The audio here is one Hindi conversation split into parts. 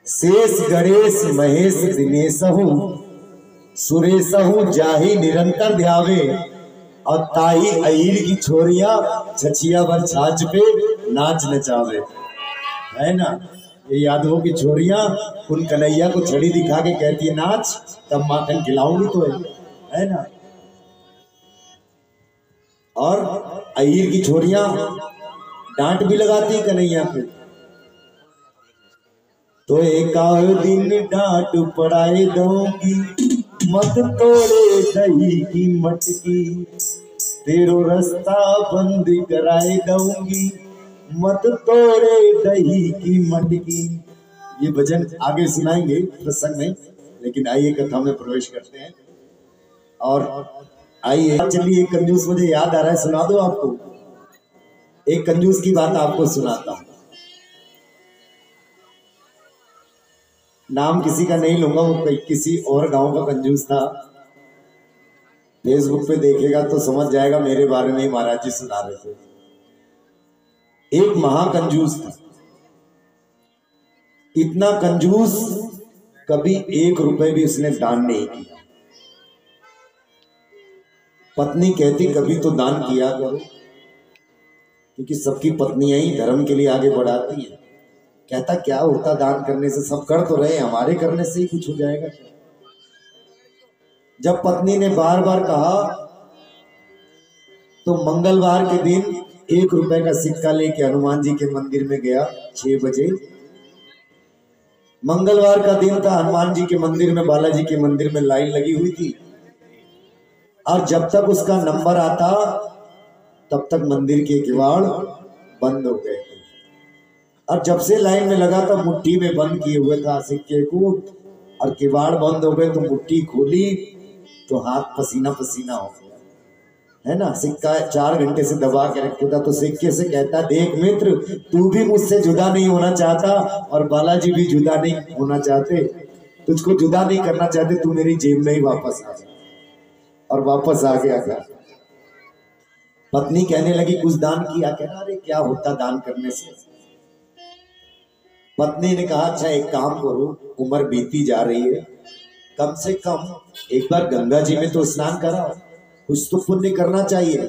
शेष गणेश महेश दिनेशहु सुरेशहु जाहि निरंतर ध्यावे और ताही अहीर की छोरियां छछिया भर छाछ पे नाच नचावे। है ना, ये यादवों की छोरियां उन कन्हैया को छड़ी दिखा के कहती है नाच, तब माखन खिलाऊंगी तो है ना। और अहीर की छोरियां डांट भी लगाती कन्हैया पे, तो एक दिन डांट पड़ाए दूंगी, मत तोड़े दही की मटकी, तेरो रास्ता बंद कराए दूंगी, मत तोड़े दही की मटकी। ये भजन आगे सुनाएंगे प्रसंग में, लेकिन आइए कथा में प्रवेश करते हैं। और आइए चलिए, एक कंजूस मुझे याद आ रहा है, सुना दो आपको। एक कंजूस की बात आपको सुनाता हूं, नाम किसी का नहीं लूंगा, वो किसी और गांव का कंजूस था। फेसबुक पे देखेगा तो समझ जाएगा मेरे बारे में ही महाराज जी सुना रहे थे। एक महाकंजूस था, इतना कंजूस कभी 1 रुपए भी उसने दान नहीं किया। पत्नी कहती कभी तो दान किया करो, क्योंकि सबकी पत्नियां ही धर्म के लिए आगे बढ़ाती हैं। कहता क्या होता दान करने से, सब कर तो रहे, हमारे करने से ही कुछ हो जाएगा क्या। जब पत्नी ने बार बार कहा तो मंगलवार के दिन 1 रुपए का सिक्का लेके हनुमान जी के मंदिर में गया 6 बजे। मंगलवार का दिन था, हनुमान जी के मंदिर में, बालाजी के मंदिर में लाइन लगी हुई थी। और जब तक उसका नंबर आता तब तक मंदिर के किवाड़ बंद हो गए। और जब से लाइन में लगा था मुट्ठी में बंद किए हुए था सिक्के को, और किवाड़ बंद हो गए तो मुट्ठी खोली तो हाथ पसीना पसीना हो गया। है ना, सिक्का 4 घंटे से दबा के रखे था, तो सिक्के से कहता देख मित्र, तू भी मुझसे जुदा नहीं होना चाहता और बालाजी भी जुदा नहीं होना चाहते, तुझको जुदा नहीं करना चाहते, तू मेरी जेब में ही वापस आ जा। और वापस आ गया घर। पत्नी कहने लगी कुछ दान किया? कहना अरे क्या होता दान करने से। पत्नी ने कहा अच्छा एक काम करो, उम्र बीती जा रही है, कम से कम एक बार गंगा जी में तो स्नान कराओ, कुछ तो पुण्य करना चाहिए।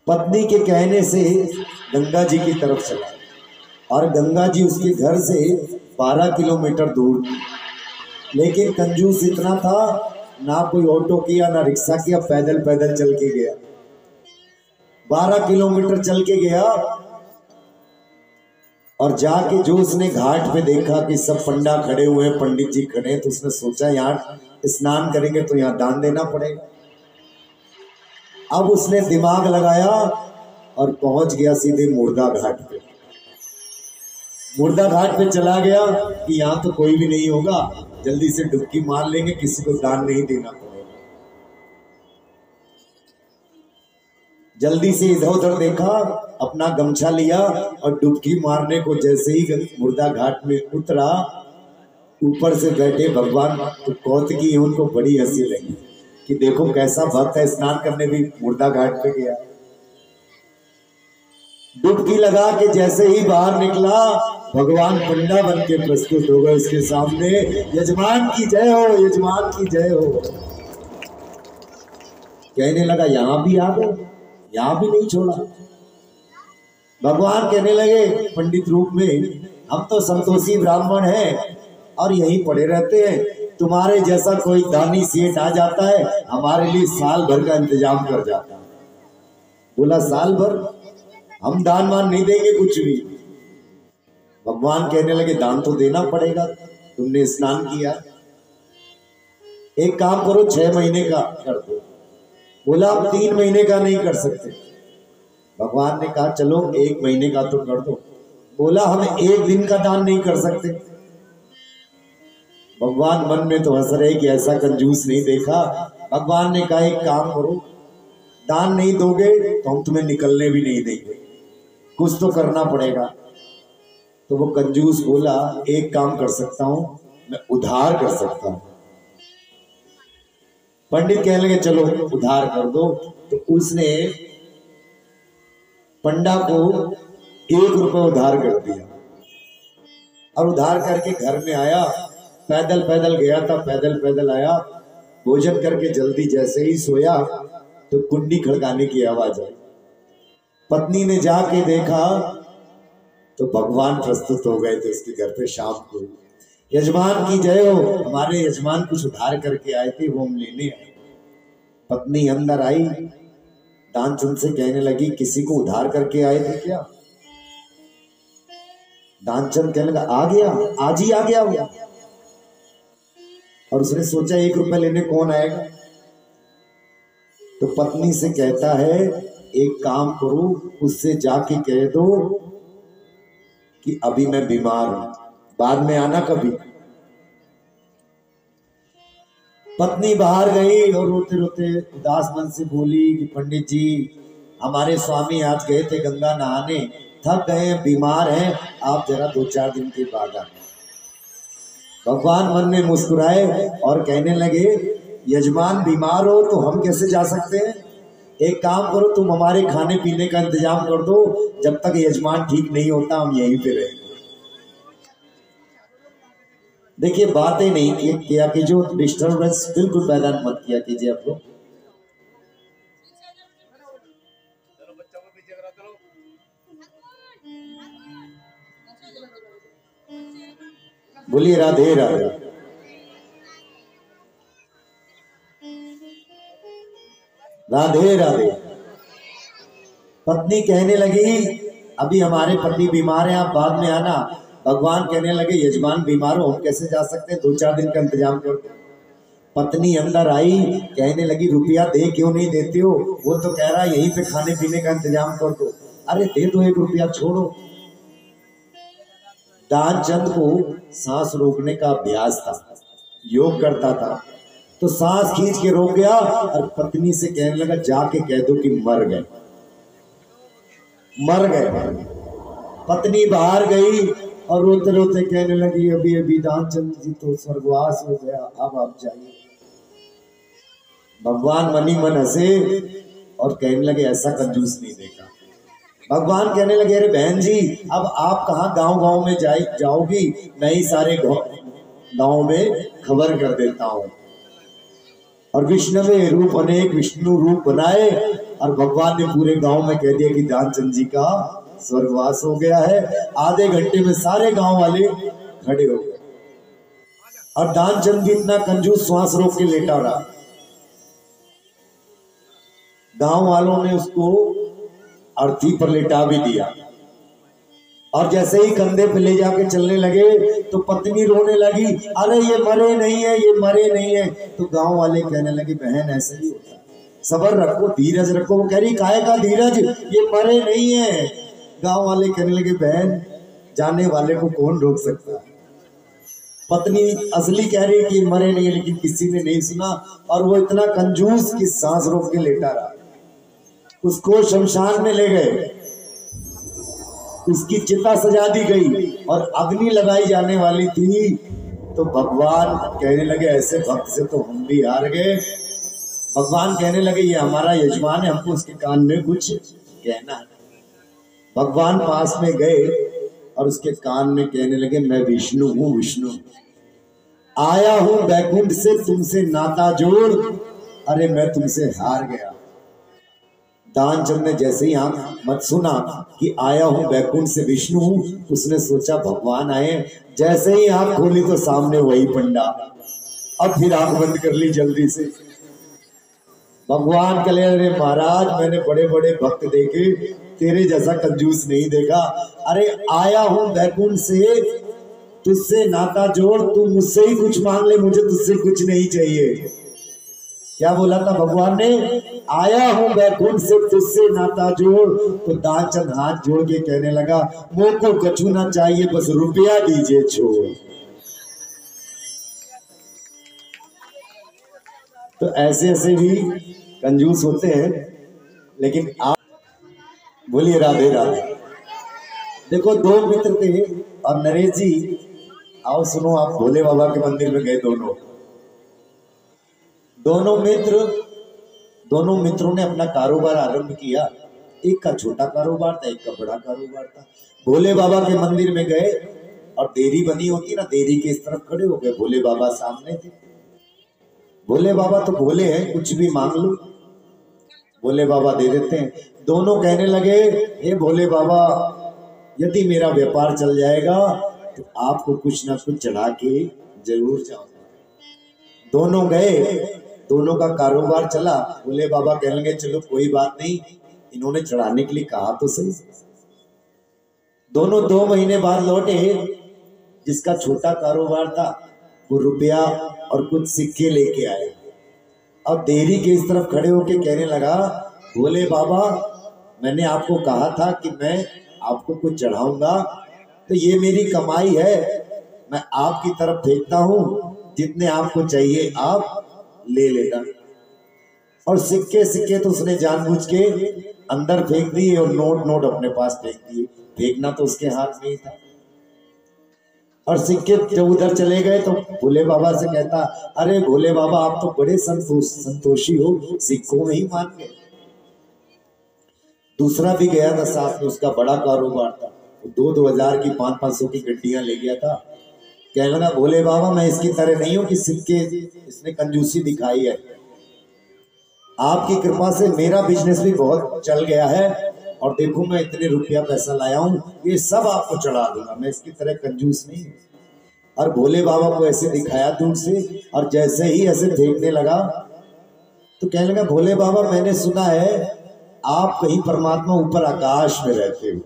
पत्नी के कहने से गंगा जी की तरफ चला, और गंगा जी उसके घर से 12 किलोमीटर दूर थी। लेकिन कंजूस इतना था, ना कोई ऑटो किया ना रिक्शा किया, पैदल पैदल चल के गया। 12 किलोमीटर चल के गया, और जाके जो उसने घाट पे देखा कि सब पंडा खड़े हुए हैं, पंडित जी खड़े हैं, तो उसने सोचा यहाँ स्नान करेंगे तो यहाँ दान देना पड़ेगा। अब उसने दिमाग लगाया और पहुंच गया सीधे मुर्दा घाट पे। मुर्दा घाट पे चला गया कि यहाँ तो कोई भी नहीं होगा, जल्दी से डुबकी मार लेंगे, किसी को दान नहीं देना पड़ेगा। जल्दी से इधर उधर देखा, अपना गमछा लिया और डुबकी मारने को जैसे ही मुर्दा घाट में उतरा, ऊपर से बैठे भगवान तो कौतकी, उनको बड़ी हंसी लगी कि देखो कैसा भक्त है, स्नान करने भी मुर्दा घाट पे गया। डुबकी लगा के जैसे ही बाहर निकला, भगवान पंडा बन के प्रस्तुत हो गए उसके सामने। यजमान की जय हो, यजमान की जय हो। कहने लगा यहां भी आ गए, यहां भी नहीं छोड़ा। भगवान कहने लगे पंडित रूप में, हम तो संतोषी ब्राह्मण हैं और यहीं पड़े रहते हैं, तुम्हारे जैसा कोई दानी सेठ आ जाता है, हमारे लिए साल भर का इंतजाम कर जाता है। बोला साल भर? हम दान वान नहीं देंगे कुछ भी। भगवान कहने लगे दान तो देना पड़ेगा, तुमने स्नान किया, एक काम करो 6 महीने का कर दो। बोला आप 3 महीने का नहीं कर सकते। भगवान ने कहा चलो 1 महीने का तो कर दो। बोला हम 1 दिन का दान नहीं कर सकते। भगवान मन में तो हंस रहे कि ऐसा कंजूस नहीं देखा। भगवान ने कहा एक काम करो, दान नहीं दोगे तो हम तुम्हें निकलने भी नहीं देंगे, कुछ तो करना पड़ेगा। तो वो कंजूस बोला एक काम कर सकता हूं, मैं उधार कर सकता हूं। पंडित कहने लगे चलो उधार कर दो। तो उसने पंडा को 1 रुपया उधार कर दिया। और उधार करके घर में आया, पैदल पैदल गया था, पैदल पैदल आया, भोजन करके जल्दी जैसे ही सोया तो कुंडी खड़काने की आवाज आई। पत्नी ने जाके देखा तो भगवान प्रस्तुत हो गए थे उसके घर पे शाम को। यजमान की जय हो, हमारे यजमान कुछ उधार करके आए थे, वो हम लेने आए। पत्नी अंदर आई, दानचंद से कहने लगी किसी को उधार करके आए थे क्या? दानचंद कहने लगा आ गया, आज ही आ गया वो। और उसने सोचा 1 रुपया लेने कौन आएगा, तो पत्नी से कहता है एक काम करो, उससे जाके कह दो कि अभी मैं बीमार हूं, बाद में आना कभी। पत्नी बाहर गई और रोते रोते उदास मन से बोली कि पंडित जी हमारे स्वामी आज गए थे गंगा नहाने, थक गए, बीमार हैं, आप जरा 2-4 दिन के बाद आना। भगवान मन में मुस्कुराए और कहने लगे यजमान बीमार हो तो हम कैसे जा सकते हैं, एक काम करो तुम हमारे खाने पीने का इंतजाम कर दो, जब तक यजमान ठीक नहीं होता हम यहीं पे रहेंगे। देखिए बातें नहीं किया कि जो डिस्टर्बेंस बिल्कुल पैदा मत किया कीजिए आप लोग। बोलिए राधे राधे। राधे राधे। पत्नी कहने लगी अभी हमारे पति बीमार हैं, आप बाद में आना। भगवान कहने लगे यजमान बीमार हो हम कैसे जा सकते हैं, 2-4 दिन का इंतजाम कर दो। पत्नी अंदर आई, कहने लगी रुपया दे क्यों नहीं देते हो, वो तो कह रहा है यहीं पे खाने पीने का इंतजाम कर दो। अरे दे दो 1 रुपया, छोड़ो। दानचंद को सांस रोकने का अभ्यास था, योग करता था, तो सांस खींच के रोक गया और पत्नी से कहने लगा जाके कह दो कि मर गए, मर गए। पत्नी बाहर गई और रोते रोते कहने लगी अभी अभी दानचंद जी तो स्वर्गवास हो गया, अब आप जाइए। भगवान मनी मन हंसे और कहने लगे ऐसा कंजूस नहीं देखा। भगवान कहने लगे अरे बहन जी अब आप कहाँ गांव गांव में जाओगी, मैं ही सारे गांव में खबर कर देता हूं। और विष्णुवे रूप अनेक विष्णु रूप बनाए और भगवान ने पूरे गांव में कह दिया कि दानचंद जी का स्वर्गवास हो गया है। आधे घंटे में सारे गांव वाले खड़े हो गए और दानचंद भी इतना कंजूस श्वास रोक के लेटा रहा। गांव वालों ने उसको अर्थी पर लेटा भी दिया और जैसे ही कंधे पे ले जाके चलने लगे तो पत्नी रोने लगी अरे ये मरे नहीं है, ये मरे नहीं है। तो गांव वाले कहने लगे बहन ऐसे ही होता है, सब्र रखो, धीरज रखो। वो कह रही काहे का धीरज, ये मरे नहीं है। गांव वाले कहने लगे बहन जाने वाले को कौन रोक सकता है। पत्नी असली कह रही कि मरे नहीं है, लेकिन किसी ने नहीं सुना और वो इतना कंजूस कि सांस रोक के लेटा रहा। उसको शमशान में ले गए, उसकी चिता सजा दी गई और अग्नि लगाई जाने वाली थी। तो भगवान कहने लगे ऐसे भक्त से तो हम भी हार गए। भगवान कहने लगे ये हमारा यजमान है, हमको उसके कान में कुछ कहना है। भगवान पास में गए और उसके कान में कहने लगे मैं विष्णु हूँ, विष्णु आया हूं बैकुंठ से तुमसे नाता जोड़, अरे मैं तुमसे हार गया। दानचंद ने जैसे ही आंख मत सुना कि आया हूं बैकुंठ से विष्णु हूं, उसने सोचा भगवान आए। जैसे ही आंख खोली तो सामने वही पंडा। अब फिर आंख बंद कर ली जल्दी से। भगवान कह अरे महाराज मैंने बड़े बड़े भक्त देखे, तेरे जैसा कंजूस नहीं देखा। अरे आया हूं बैकुंठ से तुझसे नाता जोड़, तू मुझसे ही कुछ मांग ले, मुझे तुझसे कुछ नहीं चाहिए। क्या बोला था भगवान ने, आया हूं बैकुंठ से तुझसे नाता जोड़। तो दानचंद हाथ जोड़ के कहने लगा मुझ को कछु ना चाहिए, बस रुपया दीजिए छोड़। तो ऐसे ऐसे भी कंजूस होते हैं, लेकिन आप बोलिए राधे राधे। देखो 2 मित्र थे और नरेश जी आओ सुनो, आप भोले बाबा के मंदिर में गए। दोनों मित्रों ने अपना कारोबार आरंभ किया। एक का छोटा कारोबार था, एक का बड़ा कारोबार था। भोले बाबा के मंदिर में गए और देरी बनी होती ना, देरी के इस तरफ खड़े हो गए, भोले बाबा सामने थे। भोले बाबा तो भोले हैं, कुछ भी मांग लो भोले बाबा दे देते हैं। दोनों कहने लगे, हे भोले बाबा, यदि मेरा व्यापार चल जाएगा तो आपको कुछ ना कुछ चढ़ा के जरूर जाऊंगा। दोनों गए, दोनों का कारोबार चला। भोले बाबा कहने लगे, चलो कोई बात नहीं, इन्होंने चढ़ाने के लिए कहा तो सही। दोनों 2 महीने बाद लौटे। जिसका छोटा कारोबार था वो रुपया और कुछ सिक्के लेके आए और देरी के इस तरफ खड़े होके कहने लगा, भोले बाबा, मैंने आपको कहा था कि मैं आपको कुछ चढ़ाऊंगा, तो ये मेरी कमाई है, मैं आपकी तरफ फेंकता हूं, जितने आपको चाहिए आप ले लेना। और सिक्के सिक्के तो उसने जानबूझ के अंदर फेंक दिए और नोट नोट अपने पास फेंक दिए। फेंकना तो उसके हाथ में ही था। और सिक्के जब उधर चले गए तो भोले बाबा से कहता, अरे भोले बाबा, आप तो बड़े संतोषी हो, सिक्कों में ही मान गए। दूसरा भी गया था साथ में, उसका बड़ा कारोबार था, 2-2 हजार की 500-500 की गड्डियां ले गया था। कहने लगा, भोले बाबा, मैं इसकी तरह नहीं हूं कि सिक्के इसने कंजूसी दिखाई है, आपकी कृपा से मेरा बिजनेस भी बहुत चल गया है और देखो मैं इतने रुपया पैसा लाया हूं, ये सब आपको चढ़ा दूंगा, मैं इसकी तरह कंजूस नहीं हूं। और भोले बाबा को ऐसे दिखाया दूर से, और जैसे ही ऐसे फेंकने लगा तो कहने लगा, भोले बाबा, मैंने सुना है आप कहीं परमात्मा ऊपर आकाश में रहते हो,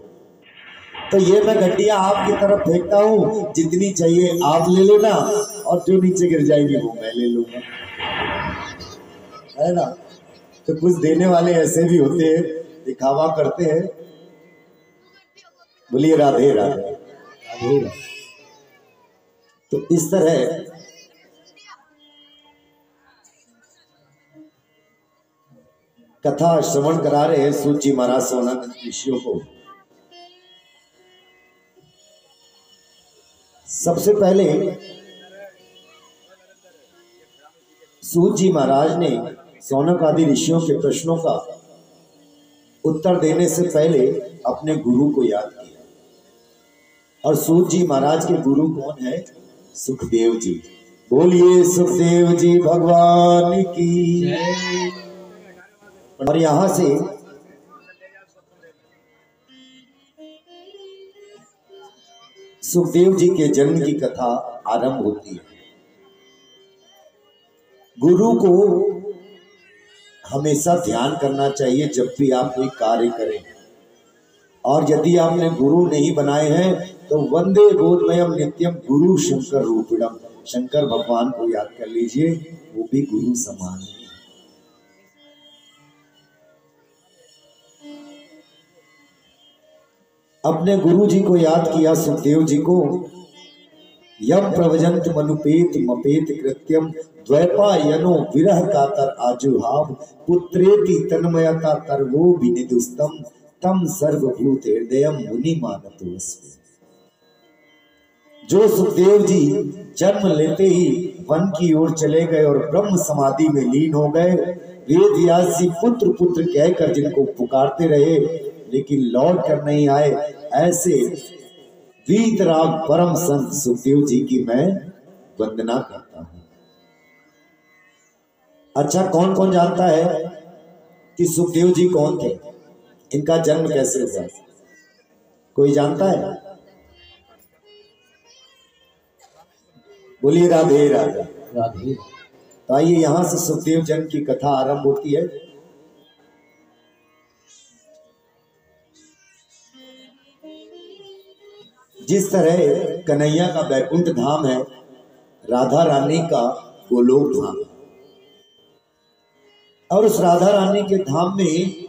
तो ये मैं गड्डियां आपकी तरफ फेंकता हूं, जितनी चाहिए आप ले लेना और जो नीचे गिर जाएंगी वो मैं ले लूंगा, है ना। तो कुछ देने वाले ऐसे भी होते हैं, दिखावा करते हैं। बोलिए राधे राधे राधे राधे। तो इस तरह कथा श्रवण करा रहे हैं सूत जी महाराज सोनानंद ऋषियों को। सबसे पहले सूत जी महाराज ने सौनक आदि ऋषियों के प्रश्नों का उत्तर देने से पहले अपने गुरु को याद किया। और सूत जी महाराज के गुरु कौन है? सुखदेव जी। बोलिए सुखदेव जी भगवान की। और यहां से सुखदेव जी के जन्म की कथा आरंभ होती है। गुरु को हमेशा ध्यान करना चाहिए जब भी आप कोई कार्य करें। और यदि आपने गुरु नहीं बनाए हैं तो वंदे बोधमयम नित्यम गुरु शंकर रूपिणम, शंकर भगवान को याद कर लीजिए, वो भी गुरु समान है। अपने गुरु जी को याद किया सुखदेव जी को। यम प्रवजंत मनुपेत मपेत कृत्यम द्वैपायनो विरह कातर आजुहाव पुत्रेति तन्मयता तरवो विनिदुस्तम तम सर्वभूत हृदयम मुनि मानतो अस्मि। जो सुखदेव जी जन्म लेते ही वन की ओर चले गए और ब्रह्म समाधि में लीन हो गए, वेद व्यास जी पुत्र पुत्र कहकर जिनको पुकारते रहे लेकिन लौट कर नहीं आए, ऐसे वीतराग परम संत सुखदेव जी की मैं वंदना करता हूं। अच्छा, कौन कौन जानता है कि सुखदेव जी कौन थे, इनका जन्म कैसे हुआ? कोई जानता है? बोलिए राधे राधे राधे। तो आइए यहां से सुखदेव जन्म की कथा आरंभ होती है। जिस तरह कन्हैया का बैकुंठ धाम है, राधा रानी का गोलोक धाम है। और उस राधा रानी के धाम में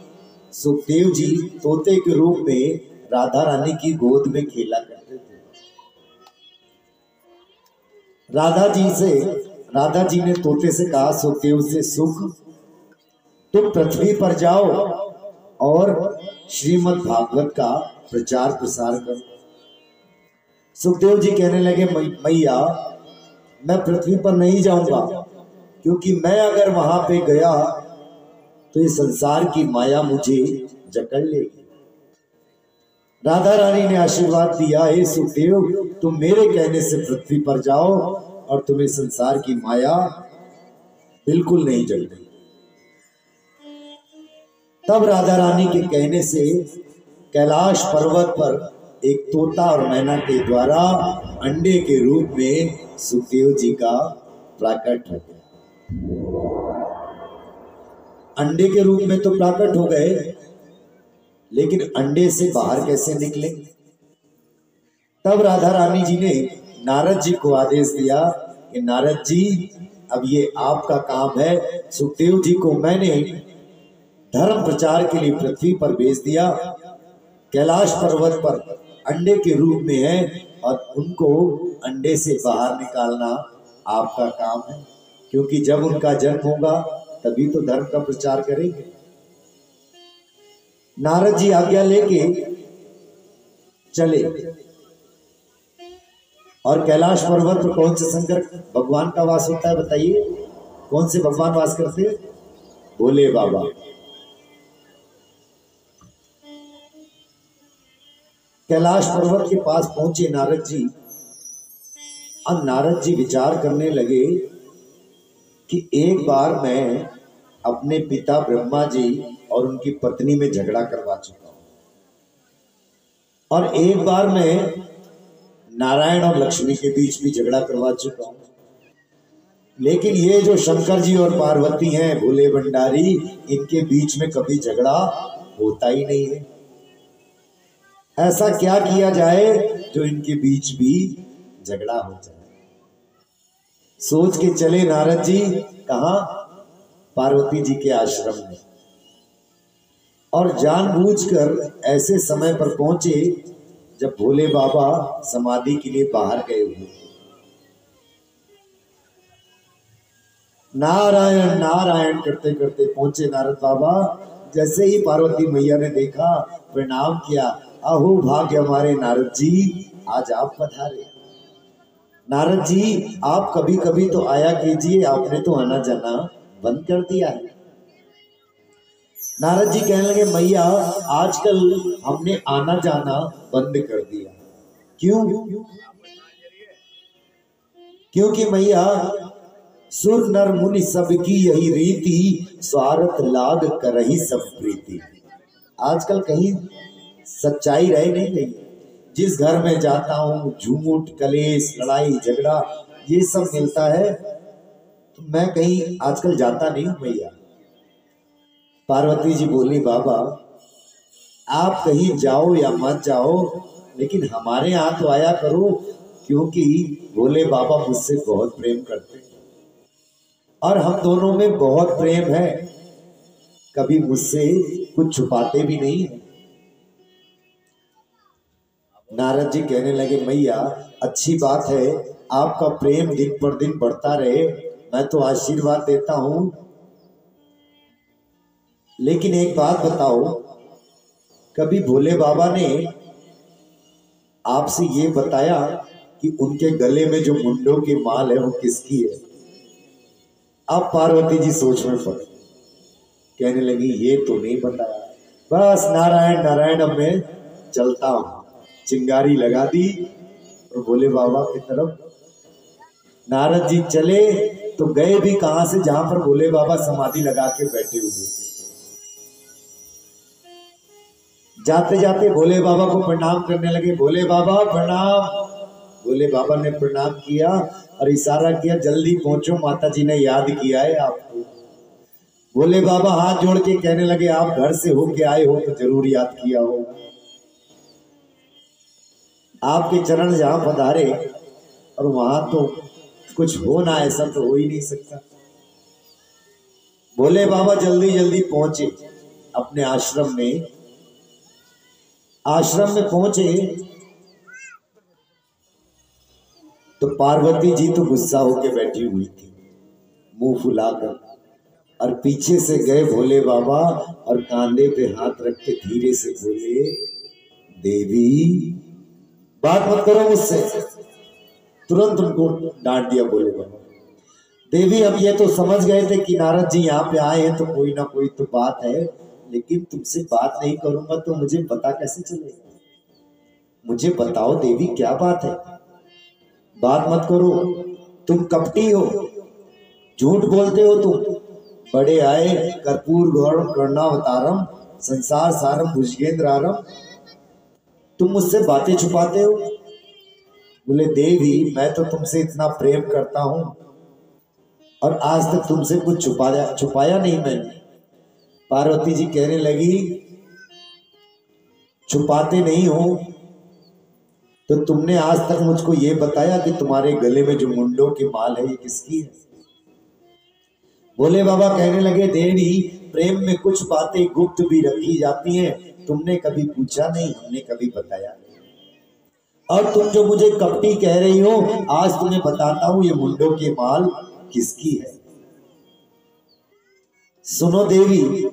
सुखदेव जी तोते के रूप में राधा रानी की गोद में खेला करते थे। राधा जी ने तोते से कहा सुखदेव से, सुख तुम पृथ्वी पर जाओ और श्रीमद् भागवत का प्रचार प्रसार करो। सुखदेव जी कहने लगे, मैया मैं पृथ्वी पर नहीं जाऊंगा, क्योंकि मैं अगर वहां पे गया तो ये संसार की माया मुझे जकड़ लेगी। राधा रानी ने आशीर्वाद दिया, हे सुखदेव तुम मेरे कहने से पृथ्वी पर जाओ और तुम्हें संसार की माया बिल्कुल नहीं जगती। तब राधा रानी के कहने से कैलाश पर्वत पर एक तोता और मैना के द्वारा अंडे के रूप में सुखदेव जी का प्राकट हो गया। अंडे के रूप में तो प्राकट हो गए, लेकिन अंडे से बाहर कैसे निकले? तब राधा रानी जी ने नारद जी को आदेश दिया कि नारद जी अब ये आपका काम है। सुखदेव जी को मैंने धर्म प्रचार के लिए पृथ्वी पर भेज दिया, कैलाश पर्वत पर अंडे के रूप में है और उनको अंडे से बाहर निकालना आपका काम है, क्योंकि जब उनका जन्म होगा तभी तो धर्म का प्रचार करेंगे। नारद जी आज्ञा लेके चले और कैलाश पर्वत पर कौन से शंकर भगवान का वास होता है बताइए? कौन से भगवान वास करते? भोले बाबा। कैलाश पर्वत के पास पहुंचे नारद जी। अब नारद जी विचार करने लगे कि एक बार मैं अपने पिता ब्रह्मा जी और उनकी पत्नी में झगड़ा करवा चुका हूं, और एक बार मैं नारायण और लक्ष्मी के बीच भी झगड़ा करवा चुका हूं, लेकिन ये जो शंकर जी और पार्वती हैं भोले भंडारी, इनके बीच में कभी झगड़ा होता ही नहीं है। ऐसा क्या किया जाए जो इनके बीच भी झगड़ा हो जाए? सोच के चले नारद जी। कहां? पार्वती जी के आश्रम में। और जानबूझकर ऐसे समय पर पहुंचे जब भोले बाबा समाधि के लिए बाहर गए हुए। नारायण नारायण करते करते पहुंचे नारद बाबा। जैसे ही पार्वती मैया ने देखा, प्रणाम किया। अहो भाग्य हमारे नारद जी, आज आप पधारे। नारद जी आप कभी कभी तो आया कीजिए, आपने तो आना जाना बंद कर दिया है। नारद जी कहने लगे मैया आजकल हमने आना जाना बंद कर दिया। क्यों? क्योंकि मैया सुर नर मुनि सबकी यही रीति, स्वार्थ लाग करही सब प्रीति। आजकल कहीं सच्चाई रह नहीं गई। जिस घर में जाता हूं झूठ कलेश लड़ाई झगड़ा ये सब मिलता है, तो मैं कहीं आजकल जाता नहीं हूं मैया। पार्वती जी बोली बाबा आप कहीं जाओ या मत जाओ, लेकिन हमारे यहाँ तो आया करो, क्योंकि भोले बाबा मुझसे बहुत प्रेम करते हैं और हम दोनों में बहुत प्रेम है, कभी मुझसे कुछ छुपाते भी नहीं है। नारद जी कहने लगे मैया अच्छी बात है, आपका प्रेम दिन पर दिन बढ़ता रहे, मैं तो आशीर्वाद देता हूं, लेकिन एक बात बताओ, कभी भोले बाबा ने आपसे ये बताया कि उनके गले में जो मुंडों की माल है वो किसकी है? अब पार्वती जी सोच में पड़ कहने लगी ये तो नहीं बताया। बस नारायण नारायण अब मैं चलता हूं। चिंगारी लगा दी और भोले बाबा की तरफ नारद जी चले। तो गए भी कहां से? जहां पर भोले बाबा समाधि लगा के बैठे हुए थे। जाते जाते भोले बाबा को प्रणाम करने लगे। भोले बाबा प्रणाम। भोले बाबा ने प्रणाम किया और इशारा किया जल्दी पहुंचो, माता जी ने याद किया है आपको। भोले बाबा हाथ जोड़ के कहने लगे आप घर से होके आए हो तो जरूर याद किया हो। आपके चरण जहां पधारे और वहां तो कुछ हो ना, ऐसा तो हो ही नहीं सकता। भोले बाबा जल्दी जल्दी पहुंचे अपने आश्रम में। आश्रम में पहुंचे तो पार्वती जी तो गुस्सा होकर बैठी हुई थी मुंह फुलाकर, और पीछे से गए भोले बाबा और कांधे पे हाथ रख के धीरे से बोले देवी बात मत करो मुझसे। तुरंत उनको डांट दिया भोले बाबा। देवी अब ये तो समझ गए थे कि नारद जी यहाँ पे आए हैं तो कोई ना कोई तो बात है, लेकिन तुमसे बात नहीं करूंगा तो मुझे पता कैसे चलेगा? मुझे बताओ देवी क्या बात है, बात मत करो, तुम कपटी हो, झूठ बोलते हो तुम। बड़े आए कर्पूर गौरम करुणावतारम संसार सारम भुजगेंद्रारम, तुम मुझसे बातें छुपाते हो। बोले देवी मैं तो तुमसे इतना प्रेम करता हूं और आज तक तुमसे कुछ छुपाया नहीं मैंने। पार्वती जी कहने लगी छुपाते नहीं हो तो तुमने आज तक मुझको ये बताया कि तुम्हारे गले में जो मुंडों की माल है ये किसकी है। भोले बाबा कहने लगे देवी प्रेम में कुछ बातें गुप्त भी रखी जाती हैं, तुमने कभी पूछा नहीं, हमने कभी बताया नहीं। और तुम जो मुझे कपटी कह रही हो, आज तुम्हें बताता हूं ये मुंडों के माल किसकी है। सुनो देवी,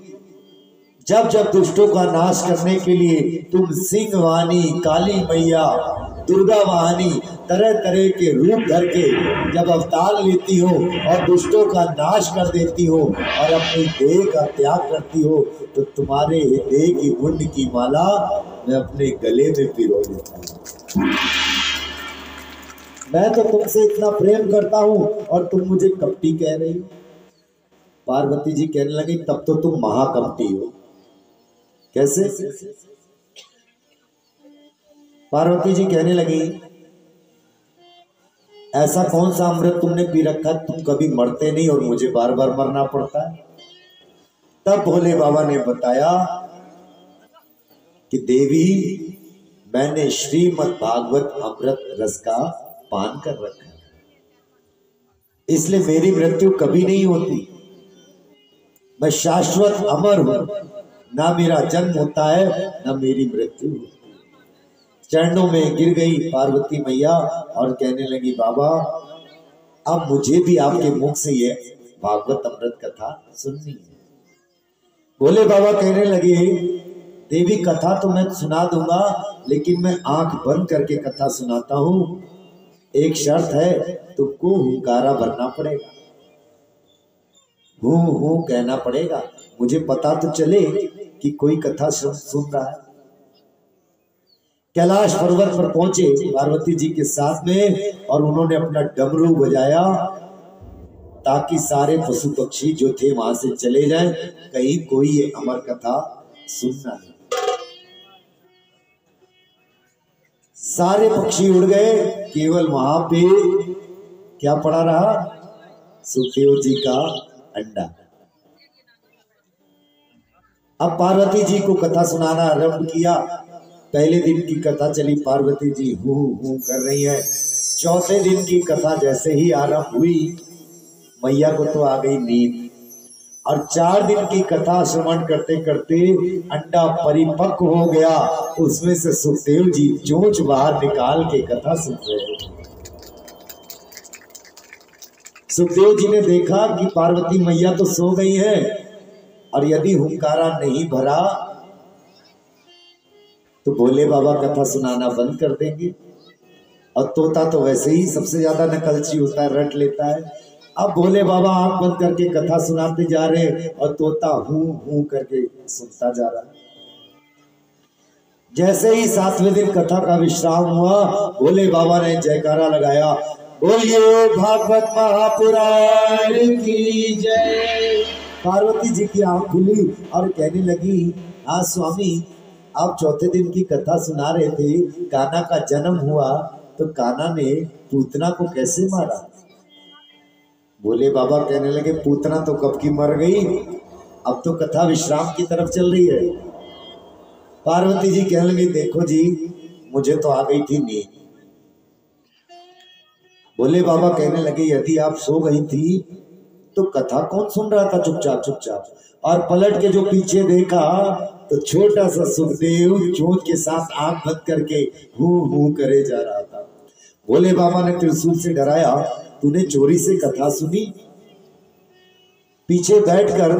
जब जब दुष्टों का नाश करने के लिए तुम सिंह वाणी, काली मैया, दुर्गा वाहनी तरह तरह के रूप धर के जब अवतार लेती हो और दुष्टों का नाश कर देती हो और अपनी देह का त्याग करती हो, तो तुम्हारे देह की मुंड की माला मैं अपने गले में पिरो देता हूं। मैं तो तुमसे इतना प्रेम करता हूं और तुम मुझे कपटी कह रही हो। पार्वती जी कहने लगी तब तो तुम महाकपटी हो। कैसे? पार्वती जी कहने लगी ऐसा कौन सा अमृत तुमने पी रखा, तुम कभी मरते नहीं और मुझे बार बार मरना पड़ता है। तब भोले बाबा ने बताया कि देवी मैंने श्रीमद् भागवत अमृत रस का पान कर रखा है, इसलिए मेरी मृत्यु कभी नहीं होती। मैं शाश्वत अमर हूं, ना मेरा जन्म होता है ना मेरी मृत्यु होती। चरणों में गिर गई पार्वती मैया और कहने लगी बाबा अब मुझे भी आपके मुख से ये भागवत अमृत कथा सुननी है। भोले बाबा कहने लगे देवी कथा तो मैं सुना दूंगा, लेकिन मैं आंख बंद करके कथा सुनाता हूं। एक शर्त है, तुमको हुंकारा भरना पड़ेगा, हूं हूं कहना पड़ेगा, मुझे पता तो चले कि कोई कथा सुन रहा है। कैलाश पर्वत पर पहुंचे पार्वती जी के साथ में और उन्होंने अपना डमरू बजाया ताकि सारे पशु पक्षी जो थे वहां से चले जाएं, कहीं कोई ये अमर कथा सुनना नहीं। सारे पक्षी उड़ गए, केवल वहां पे क्या पड़ा रहा, सुखदेव जी का अंडा। अब पार्वती जी को कथा सुनाना आरंभ किया। पहले दिन की कथा चली, पार्वती जी हूं हूं कर रही है। चौथे दिन की कथा जैसे ही आरंभ हुई मैया को तो आ गई नींद, और 4 दिन की कथा श्रवण करते करते अंडा परिपक्व हो गया, उसमें से सुखदेव जी चोंच बाहर निकाल के कथा सुन रहे थे। सुखदेव जी ने देखा कि पार्वती मैया तो सो गई है और यदि हुंकारा नहीं भरा तो भोले बाबा कथा सुनाना बंद कर देंगे। और तोता तो वैसे ही सबसे ज्यादा नकलची होता है, रट लेता है। अब भोले बाबा आंख बंद करके कथा सुनाते जा रहे और तोता हूं हूं करके सुनता जा रहा है। जैसे ही 7वें दिन कथा का विश्राम हुआ, भोले बाबा ने जयकारा लगाया, बोलिए भागवत महापुराण की जय। पार्वती जी की आंख खुली और कहने लगी हाँ स्वामी, आप चौथे दिन की कथा सुना रहे थे, कान्हा का जन्म हुआ तो कान्हा ने पूतना को कैसे मारा। भोले बाबा कहने लगे पूतना तो कब की मर गई, अब तो कथा विश्राम की तरफ चल रही है। पार्वती जी कहने लगी देखो जी मुझे तो आ गई थी नींद। भोले बाबा कहने लगे यदि आप सो गई थी तो कथा कौन सुन रहा था चुपचाप चुपचाप। और पलट के जो पीछे देखा तो छोटा सा सुखदेव चोट के साथ आंख बंद करके हूं हूं करे जा रहा था। भोले बाबा ने त्रिशूल से डराया, तूने चोरी से कथा सुनी, पीछे बैठकर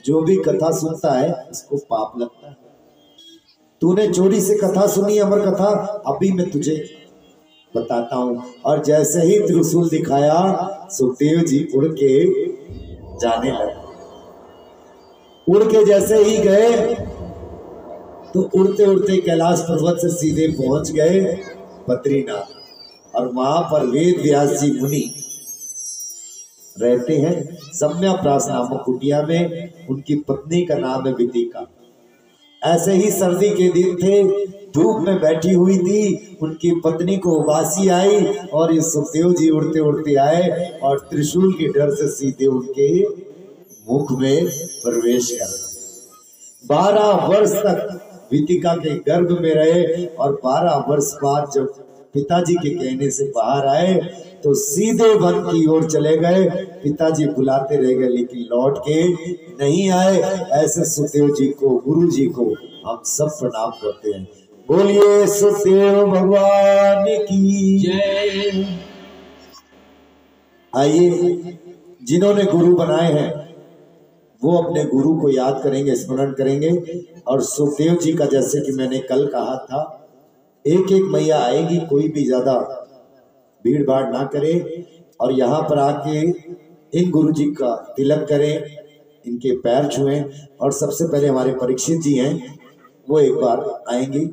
जो भी कथा सुनता है उसको पाप लगता है। तूने चोरी से कथा सुनी अमर कथा, अभी मैं तुझे बताता हूं। और जैसे ही त्रिशूल दिखाया सुखदेव जी उड़ के जाने लगे। उड़ के जैसे ही गए तो उड़ते उड़ते कैलाश पर्वत से सीधे पहुंच गए बद्रीनाथ। और वहां पर वेद व्यास जी मुनि रहते हैं सम्याप्रास नामक कुटिया में। उनकी पत्नी का नाम है विदिका। ऐसे ही सर्दी के दिन थे, धूप में बैठी हुई थी, उनकी पत्नी को उबासी आई और ये सुखदेव जी उड़ते उड़ते आए और त्रिशूल के डर से सीधे उनके मुख में प्रवेश कर गए। 12 वर्ष तक विदिका के गर्भ में रहे और 12 वर्ष बाद जब पिताजी के कहने से बाहर आए तो सीधे वन की ओर चले गए। पिताजी बुलाते रह गए लेकिन लौट के नहीं आए। ऐसे सुखदेव जी को, गुरु जी को हम सब प्रणाम करते हैं। बोलिए सुखदेव भगवान की जय। आइए, जिन्होंने गुरु बनाए हैं वो अपने गुरु को याद करेंगे, स्मरण करेंगे। और सुखदेव जी का जैसे कि मैंने कल कहा था, एक एक मैया आएगी, कोई भी ज्यादा भीड़ भाड़ ना करे और यहाँ पर आके इन गुरु जी का तिलक करें, इनके पैर छुएं। और सबसे पहले हमारे परीक्षित जी हैं, वो एक बार आएंगे,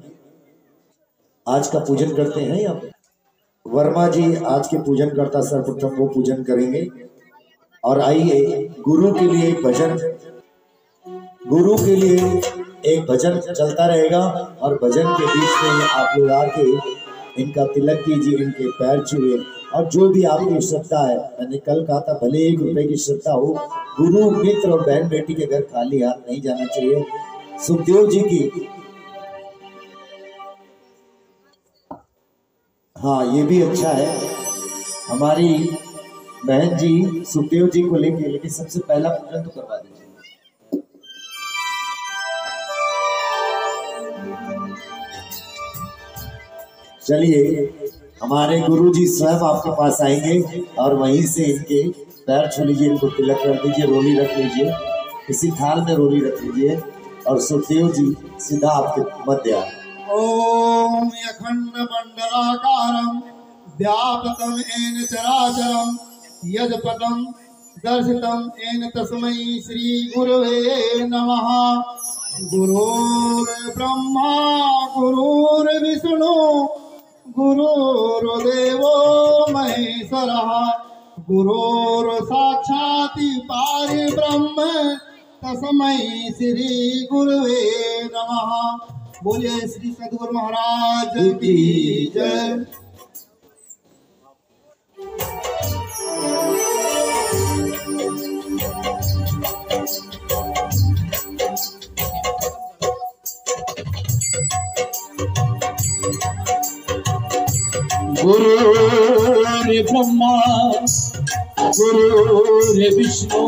आज का पूजन करते हैं। या वर्मा जी आज के पूजन करता सर्वप्रथम वो पूजन करेंगे। और आइए, गुरु के लिए एक भजन, गुरु के लिए एक भजन चलता रहेगा और भजन के बीच में आप लोग आके इनका तिलक कीजिए, इनके पैर छुए। और जो भी आपकी श्रद्धा है, मैंने कल कहा था भले 1 रुपए की श्रद्धा हो, गुरु मित्र और बहन बेटी के घर खाली हाथ नहीं जाना चाहिए। सुखदेव जी की, हाँ ये भी अच्छा है, हमारी बहन जी सुखदेव जी को लेके, लेकिन सबसे पहला पूजन तो करवा दीजिए। चलिए, हमारे गुरु जी स्वयं आपके पास आएंगे और वहीं से इनके पैर छू लीजिए, इनको तिलक कर दीजिए, रोली रख लीजिए, इसी थाल में रोली रख लीजिए और सुखदेव जी सीधा आपके मध्य आए। ओम अखंड मंडलाकारं व्यापकं येन चराचरं यद्पदं दर्शितं येन तस्मै श्री गुरवे नमः। गुरुर्ब्रह्मा गुरुर्विष्णु गुरुर्देवो महेश्वरः गुरुर्साक्षात् परब्रह्म तस्मै श्री गुरवे नमः। बोलिए श्री सद्गुरु महाराज की जय। गुरुर्ब्रह्मा गुरुर्विष्णु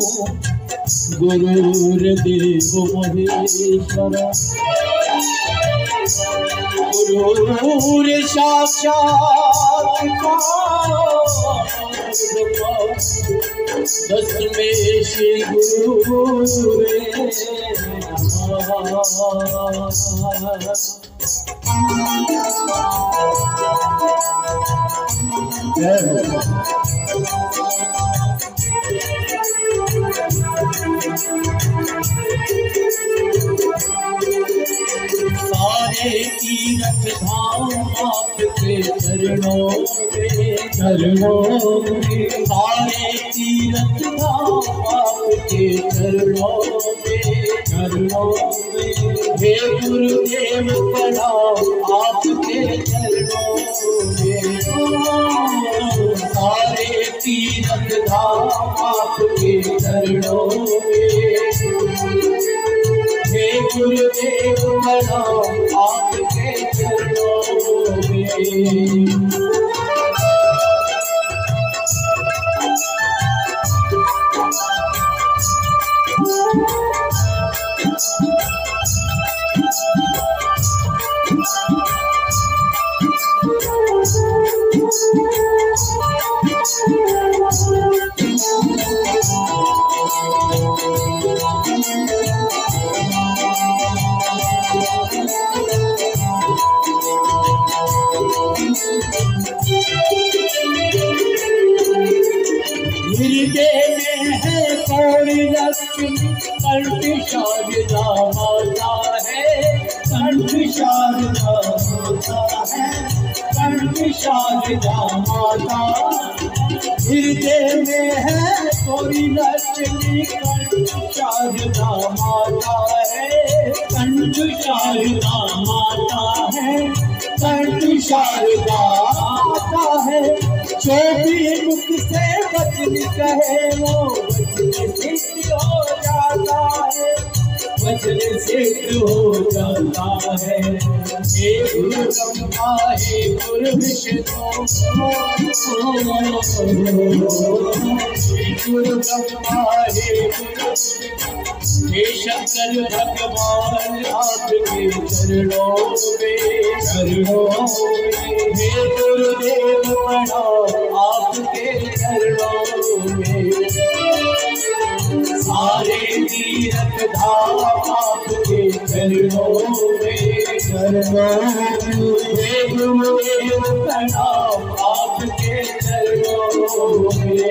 गुरुर्देवो महेश्वर गुरुर्साक्षात् तस्मै श्री गुरुवे नमः। सारे तीरथ धाम आपके चरणों में, चरणों में, सारे तीरथ धाम आपके चरणों में, चरणों में। हे गुरुदेव प्रणाम आपके चरणों में। सारे तीरथ धाम आपके चरणों में। हे गुरुदेव प्रणाम आपके चरणों में। कंठ शारदा माता है, कंठ माता, हृदय में है कोई लक्ष्मी, कंठ शारदा माता है, कंठ शारदा माता है, कंठ शारदा माता है। जो भी मुख से वचन कहे वो वचन सिद्ध हो जाता है, वचन सिद्ध हो जाता है। हे गुरु ब्रह्मा हे गुरु विष्णु, हे गुरु ब्रह्मा हे गुरु, हे शंकर भगवान आपके चरणों में, चरणों में। हे गुरुदेव प्रणाम आपके चरणों में, सारे तीर्थ धाम आपके चरणों में, चरणों में। हे गुरुदेव प्रणाम आपके चरणों में।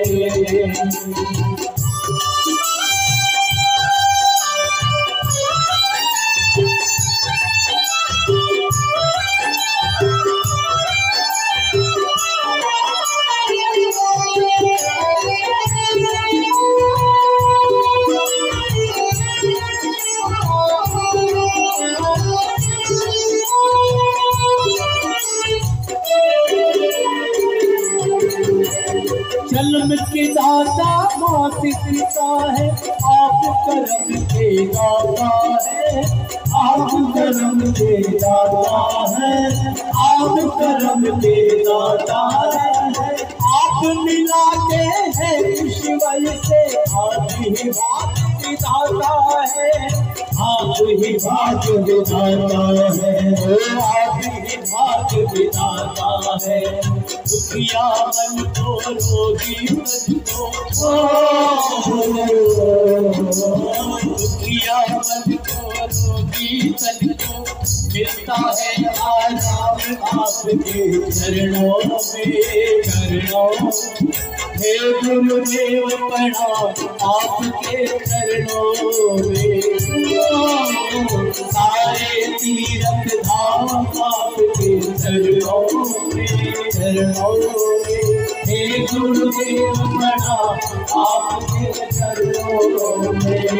जन्म के दाता मात पिता है, आप कर्म के दाता है, आप कर्म के दाता है, आप कर्म के दाता है। आप मिलाते हैं ईश्वर से, आप ही भाग्य विधाता है, आप ही भाग्य विधाता है, आप ही भाग्य विधाता है। दुखिया मन को रोगी मन को, दुखिया मन को रोगी तन को मिलता है आराम आपके चरणों में, चरणों। हे गुरुदेव प्रणाम आपके चरणों में, सारे तीर्थ धाम आपके चरणों में, चरणों में। हे गुरुदेव प्रणाम आपके चरणों में।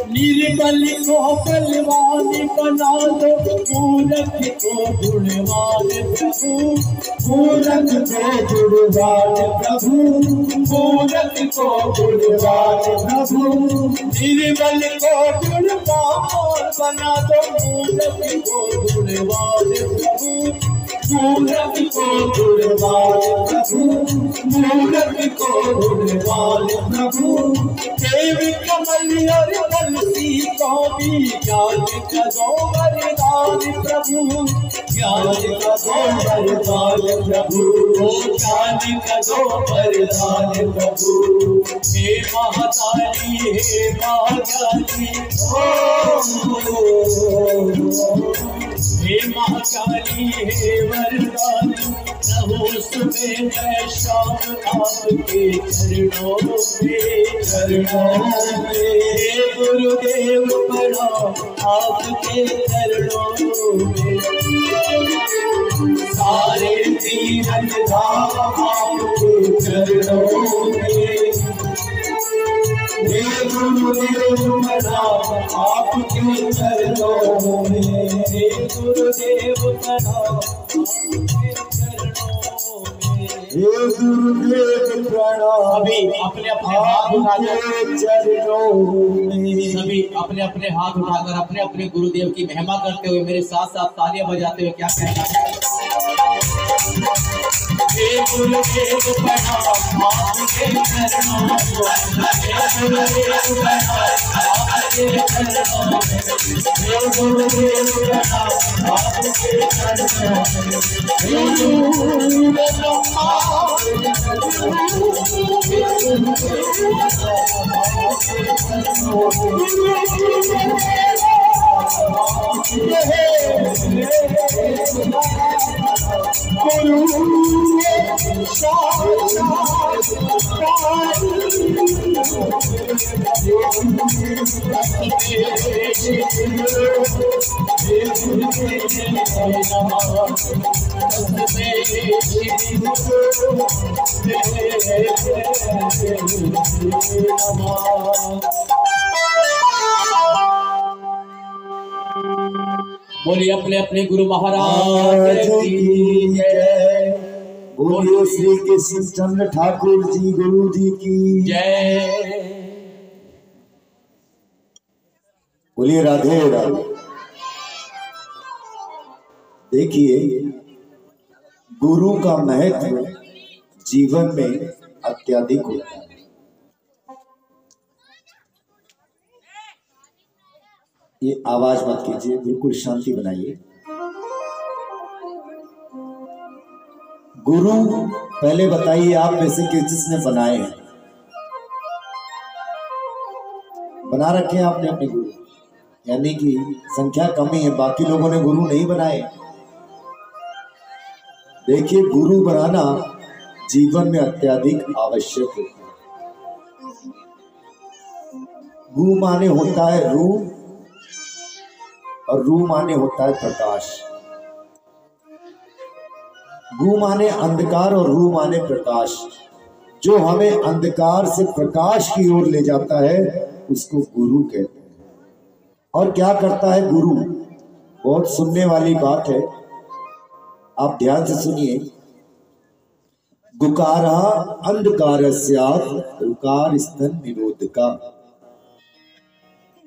निर्बल को बलवान बना दो, मूर्ख को गुणवान प्रभु, मूर्ख को गुणवान प्रभु, मूर्ख को गुणवान प्रभु। निर्बल को गुणवान बना दो, मूर्ख को गुणवान प्रभु, मूर्ख को गुणवान प्रभु, मूर्ख को गुणवान प्रभु। देव कमल और तुलसी को भी ज्ञान का दो वरदान प्रभु, ज्ञान का दो वरदान प्रभु, ज्ञान का दो वरदान प्रभु। हे महाकाली हे महाज्ञानी, हे महाकाली हे वरदानी, रहो सुबह शाम आपके चरणों में, चरणों में। हे गुरुदेव प्रणाम आपके चरणों में, सारे तीर्थ धाम आपके चरणों में। हे गुरुदेव प्रणाम आपके चरणों में, हे गुरुदेव प्रणाम आपके चरणों में। हे गुरुदेव प्रणाम। अभी अपने अपने हाथ उठाकर चरणों में, सभी अपने अपने हाथ उठाकर अपने अपने गुरुदेव की महिमा करते हुए मेरे साथ साथ तालियां बजाते हुए क्या कहना है। हे गुरुदेव प्रणाम आपके चरणों में, हे गुरुदेव प्रणाम आपके आपके चरणों में, हे गुरुदेव प्रणाम आपके चरणों में, हे गुरुदेव ब्रह्मा आपके चरणों में, हे गुरुदेव आपके चरणों बोलिए अपने अपने गुरु महाराज की जय। बोलिए श्री कृष्णचंद्र ठाकुर जी गुरु जी की जय। बोलिए राधे राधे। देखिए, गुरु का महत्व जीवन में अत्यधिक होता है। ये आवाज मत कीजिए, बिल्कुल शांति बनाइए। गुरु पहले बताइए आप में से किसने बनाए हैं? बना रखे हैं आपने अपने गुरु, यानी कि संख्या कम ही है, बाकी लोगों ने गुरु नहीं बनाए। देखिए, गुरु बनाना जीवन में अत्यधिक आवश्यक है। गु माने होता है रूह और रू माने होता है प्रकाश। गु माने अंधकार और रू माने प्रकाश। जो हमें अंधकार से प्रकाश की ओर ले जाता है उसको गुरु कहते हैं। और क्या करता है गुरु? बहुत सुनने वाली बात है, आप ध्यान से सुनिए। गुकारा अंधकारस्यात् ऋकार स्तन निरोधका,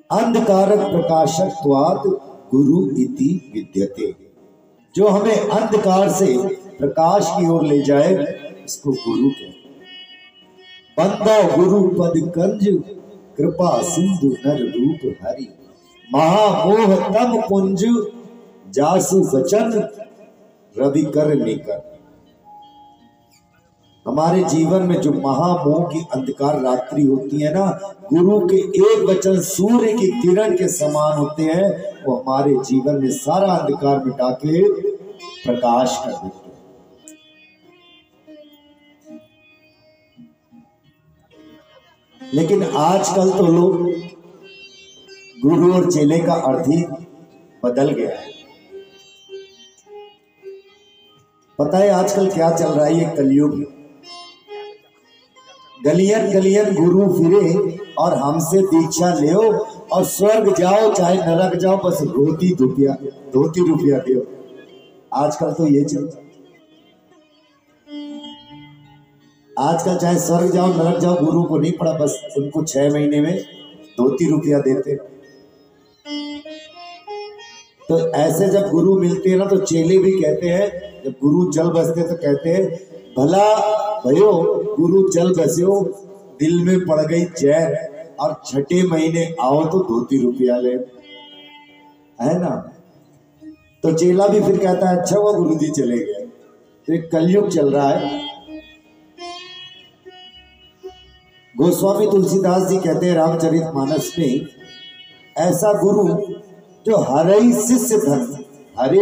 अंधकारक प्रकाशत्वात् गुरु इति विद्यते। जो हमें अंधकार से प्रकाश की ओर ले जाए इसको गुरु कहते हैं। बंदो गुरु पद कंज कृपा सिंधु नर रूप हरि, महामोह तम पुंज जासु वचन रवि कर निकर। हमारे जीवन में जो महामोह की अंधकार रात्रि होती है ना, गुरु के एक वचन सूर्य की किरण के समान होते हैं। वो हमारे जीवन में सारा अंधकार मिटा के प्रकाश कर देते हैं। लेकिन आजकल तो लोग गुरु और चेले का अर्थ ही बदल गया है। पता है आजकल क्या चल रहा है? ये कलयुग। गलियन गलियन गुरु फिरे और हमसे दीक्षा ले और स्वर्ग जाओ चाहे नरक जाओ, बस धोती रुपया दो। आजकल तो ये चल, आजकल चाहे स्वर्ग जाओ नरक जाओ, गुरु को नहीं पड़ा, बस उनको 6 महीने में धोती रुपया देते। तो ऐसे जब गुरु मिलते हैं ना, तो चेले भी कहते हैं, जब गुरु चल बसते तो कहते हैं, भला भयो गुरु चल बस्यो, दिल में पड़ गई चैन, और 6ठे महीने आओ तो धोती रुपया ले, है ना। तो चेला भी फिर कहता है अच्छा वो गुरु जी चले गए। तो एक कलयुग चल रहा है। गोस्वामी तुलसीदास जी कहते हैं रामचरितमानस में, ऐसा गुरु जो हरई शिष्य धन, हरे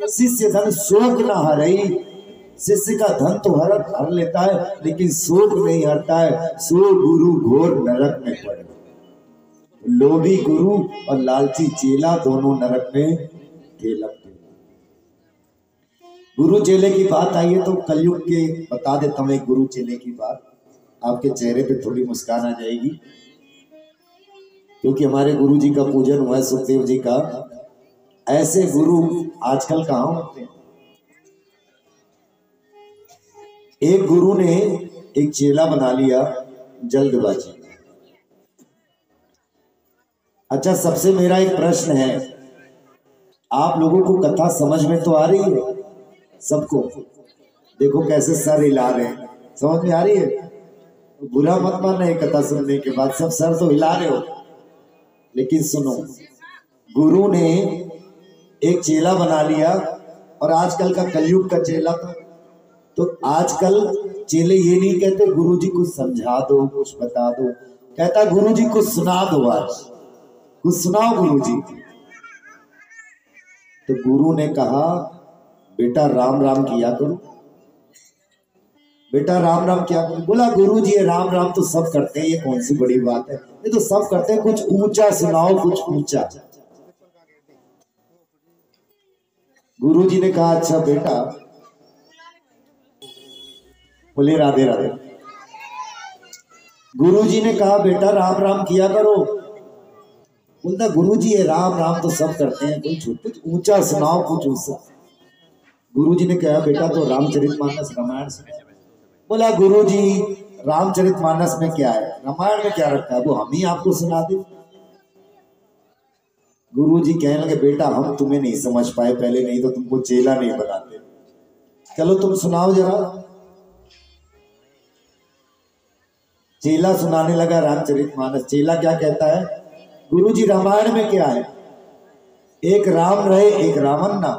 शिष्य धन शोक न हरई। शिष्य का धन तो हर लेता है, लेकिन शोक नहीं हरता है। सो गुरु घोर नरक में पड़े। लोभी गुरु और लालची चेला दोनों नरक में खेलते। गुरु चेले की बात आई है तो कलयुग के बता देता हूं एक गुरु चेले की बात। आपके चेहरे पे थोड़ी मुस्कान आ जाएगी, क्योंकि हमारे गुरु जी का पूजन हुआ है, सुखदेव जी का। ऐसे गुरु आजकल कहाँ होते हैं। एक गुरु ने एक चेला बना लिया जल्दबाजी। अच्छा, सबसे मेरा एक प्रश्न है, आप लोगों को कथा समझ में तो आ रही है? सबको देखो कैसे सर हिला रहे हैं, समझ में आ रही है? बुरा मत मानना, एक कथा सुनने के बाद सब सर तो हिला रहे हो, लेकिन सुनो, गुरु ने एक चेला बना लिया, और आजकल का कलयुग का चेला तो आजकल चेले ये नहीं कहते गुरु जी कुछ समझा दो, कुछ बता दो, कहता गुरु जी कुछ सुना दो, आज कुछ सुनाओ गुरु जी। तो गुरु ने कहा बेटा राम राम किया करो, बेटा राम राम क्या करो। बोला गुरु जी राम राम तो सब करते हैं, ये कौन सी बड़ी बात है, ये तो सब करते हैं, कुछ ऊंचा सुनाओ, कुछ ऊंचा। गुरु जी ने कहा अच्छा बेटा, बोले राधे राधे। गुरु जी ने कहा बेटा राम राम किया करो। बोलता गुरु जी ये राम राम तो सब करते हैं, कुछ ऊंचा सुनाओ, कुछ ऊंचा। गुरु जी ने कहा बेटा तो रामचरितमानस रामायण सुनाओ। बोला गुरु जी रामचरितमानस में क्या है, रामायण में क्या रखा है, वो हम ही आपको सुना दे। गुरु जी कहने लगे बेटा हम तुम्हें नहीं समझ पाए पहले, नहीं तो तुमको चेला नहीं बनाते, चलो तुम सुनाओ जरा। चेला सुनाने लगा रामचरितमानस। चेला क्या कहता है, गुरु जी रामायण में क्या है, एक राम रहे एक रावण ना,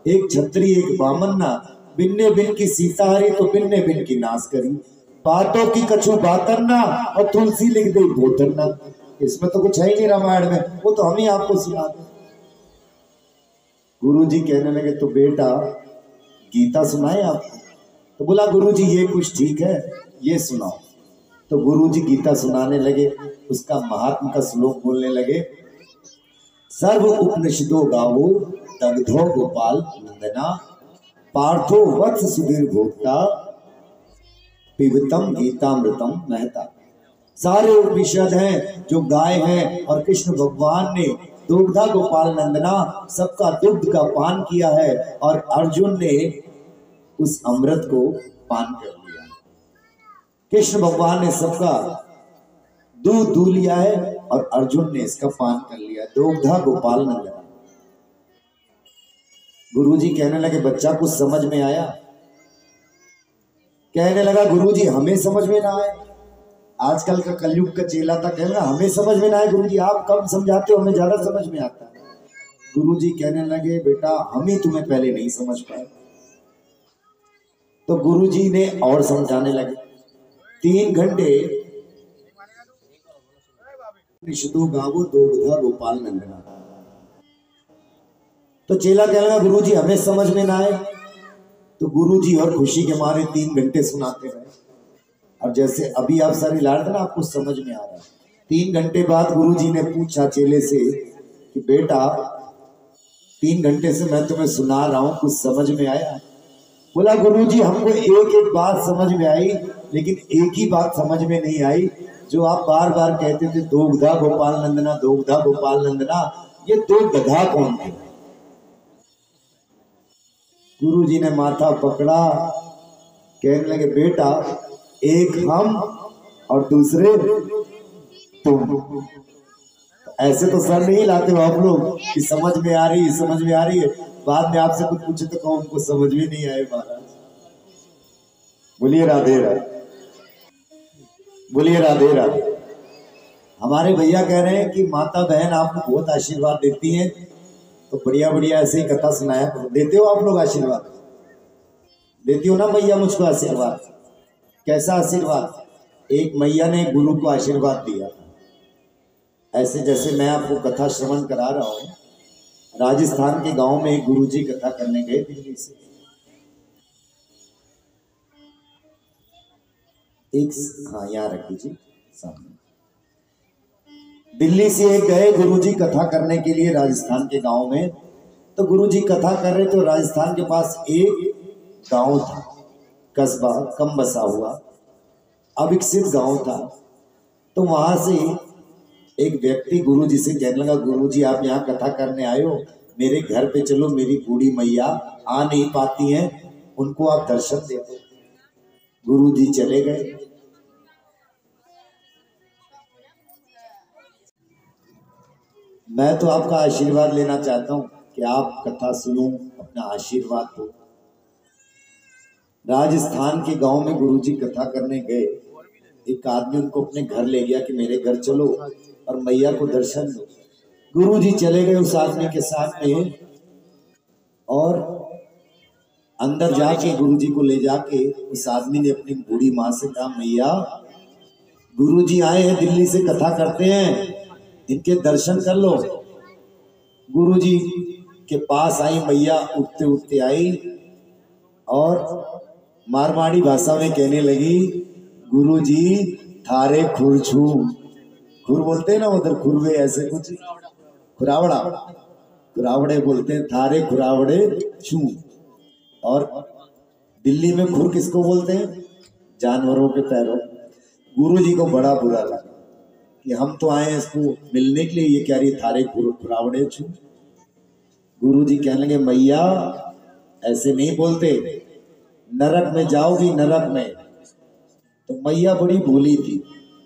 एक छत्री एक बामन ना, बिन्ने बिन की सीता हरी तो बिन्ने बिन की नाश करी, बातों की कछु बातन ना और तुलसी लिख दे बोतन ना। इसमें तो कुछ है ही नहीं रामायण में, वो तो हम ही आपको सुना दे। गुरु जी कहने लगे तो बेटा गीता सुनाए आपको। तो बोला गुरु जी ये कुछ ठीक है, ये सुनाओ। तो गुरु जी गीता सुनाने लगे, उसका महात्म का श्लोक बोलने लगे, सर्व उपनिषदो गावो दग्धो गोपाल नंदना, पार्थो वत्स सुधीर भोक्ता, पिबतम गीतामृतम महता। सारे उपनिषद हैं जो गाय हैं, और कृष्ण भगवान ने दुग्धा गोपाल नंदना सबका दुग्ध का पान किया है, और अर्जुन ने उस अमृत को पान कर लिया। कृष्ण भगवान ने सबका दूध दू लिया है और अर्जुन ने इसका पान कर लिया, दुग्धा गोपाल नंदना। गुरुजी कहने लगे बच्चा कुछ समझ में आया? कहने लगा गुरुजी हमें समझ में ना आए। आजकल का कलयुग का चेला था, कहने लगा हमें समझ में ना आए गुरुजी, आप कम समझाते हो, हमें ज्यादा समझ में आता है। गुरुजी कहने लगे बेटा हम ही तुम्हें पहले नहीं समझ पाए। तो गुरुजी ने और समझाने लगे। 3 घंटे निषदो गावो दोगधा गोपाल नंदना। तो चेला कहने लगा गुरुजी हमें समझ में ना आए। तो गुरुजी और खुशी के मारे 3 घंटे सुनाते रहे। अब जैसे अभी आप सारी लाड़ ना आपको समझ में आ रहा है। 3 घंटे बाद गुरुजी ने पूछा चेले से कि बेटा 3 घंटे से मैं तुम्हें सुना रहा हूं, कुछ समझ में आया? बोला गुरुजी हमको एक एक बात समझ में आई, लेकिन एक ही बात समझ में नहीं आई जो आप बार बार कहते थे दोगधा गोपाल नंदना, दोगधा गोपाल नंदना। ये 2 गधा कौन थे? गुरुजी ने माथा पकड़ा, कहने लगे बेटा एक हम और दूसरे तुम। ऐसे तो सर नहीं लाते हो आप लोग कि समझ में आ रही है, समझ में आ रही है। बाद में आपसे कुछ पूछे तो कहो उनको समझ में नहीं आए। महाराज बोलिए राधे राधे, बोलिए राधे राधे। हमारे भैया कह रहे हैं कि माता बहन आपको बहुत आशीर्वाद देती हैं, तो बढ़िया बढ़िया ऐसे ही कथा सुनाया करो। देते हो आप लोग आशीर्वाद? देती हो ना मैया मुझको आशीर्वाद? कैसा आशीर्वाद? एक मैया ने गुरु को आशीर्वाद दिया। ऐसे जैसे मैं आपको कथा श्रवण करा रहा हूं, राजस्थान के गांव में एक गुरुजी कथा करने गए दिल्ली से। हाँ यहाँ रख दीजिए सामने। दिल्ली से एक गए गुरुजी कथा करने के लिए राजस्थान के गांव में। तो गुरुजी कथा कर रहे तो राजस्थान के पास एक गांव था, कस्बा कम बसा हुआ अविकसित गांव था। तो वहां से एक व्यक्ति गुरुजी से कहने लगा गुरुजी आप यहाँ कथा करने आए हो, मेरे घर पे चलो, मेरी बूढ़ी मैया आ नहीं पाती हैं, उनको आप दर्शन दे दो। गुरुजी चले गए। मैं तो आपका आशीर्वाद लेना चाहता हूं कि आप कथा सुनो, अपना आशीर्वाद दो। राजस्थान के गांव में गुरुजी कथा करने गए। एक आदमी उनको अपने घर ले गया कि मेरे घर चलो और मैया को दर्शन दो। गुरु जी चले गए उस आदमी के साथ में, और अंदर जाके गुरु जी को ले जाके उस आदमी ने अपनी बूढ़ी माँ से कहा, मैया गुरु जी आए हैं दिल्ली से, कथा करते हैं, इनके दर्शन कर लो। गुरु जी के पास आई मैया, उठते उठते आई और मारवाड़ी भाषा में कहने लगी, गुरु जी थारे खुरछू, खुर बोलते हैं ना उधर, खुरवे ऐसे कुछ, खुरावड़ा, खुरावड़े बोलते हैं, थारे खुरावड़े छू। और दिल्ली में खुर किसको बोलते हैं? जानवरों के पैरों। गुरु जी को बड़ा बुरा लगा कि हम तो आए हैं इसको मिलने के लिए, ये कह रही थारे खुरावड़े छू। गुरु जी कहने लगे, मैया ऐसे नहीं बोलते, नरक में जाओगी, नरक में। तो मैया बड़ी भोली थी,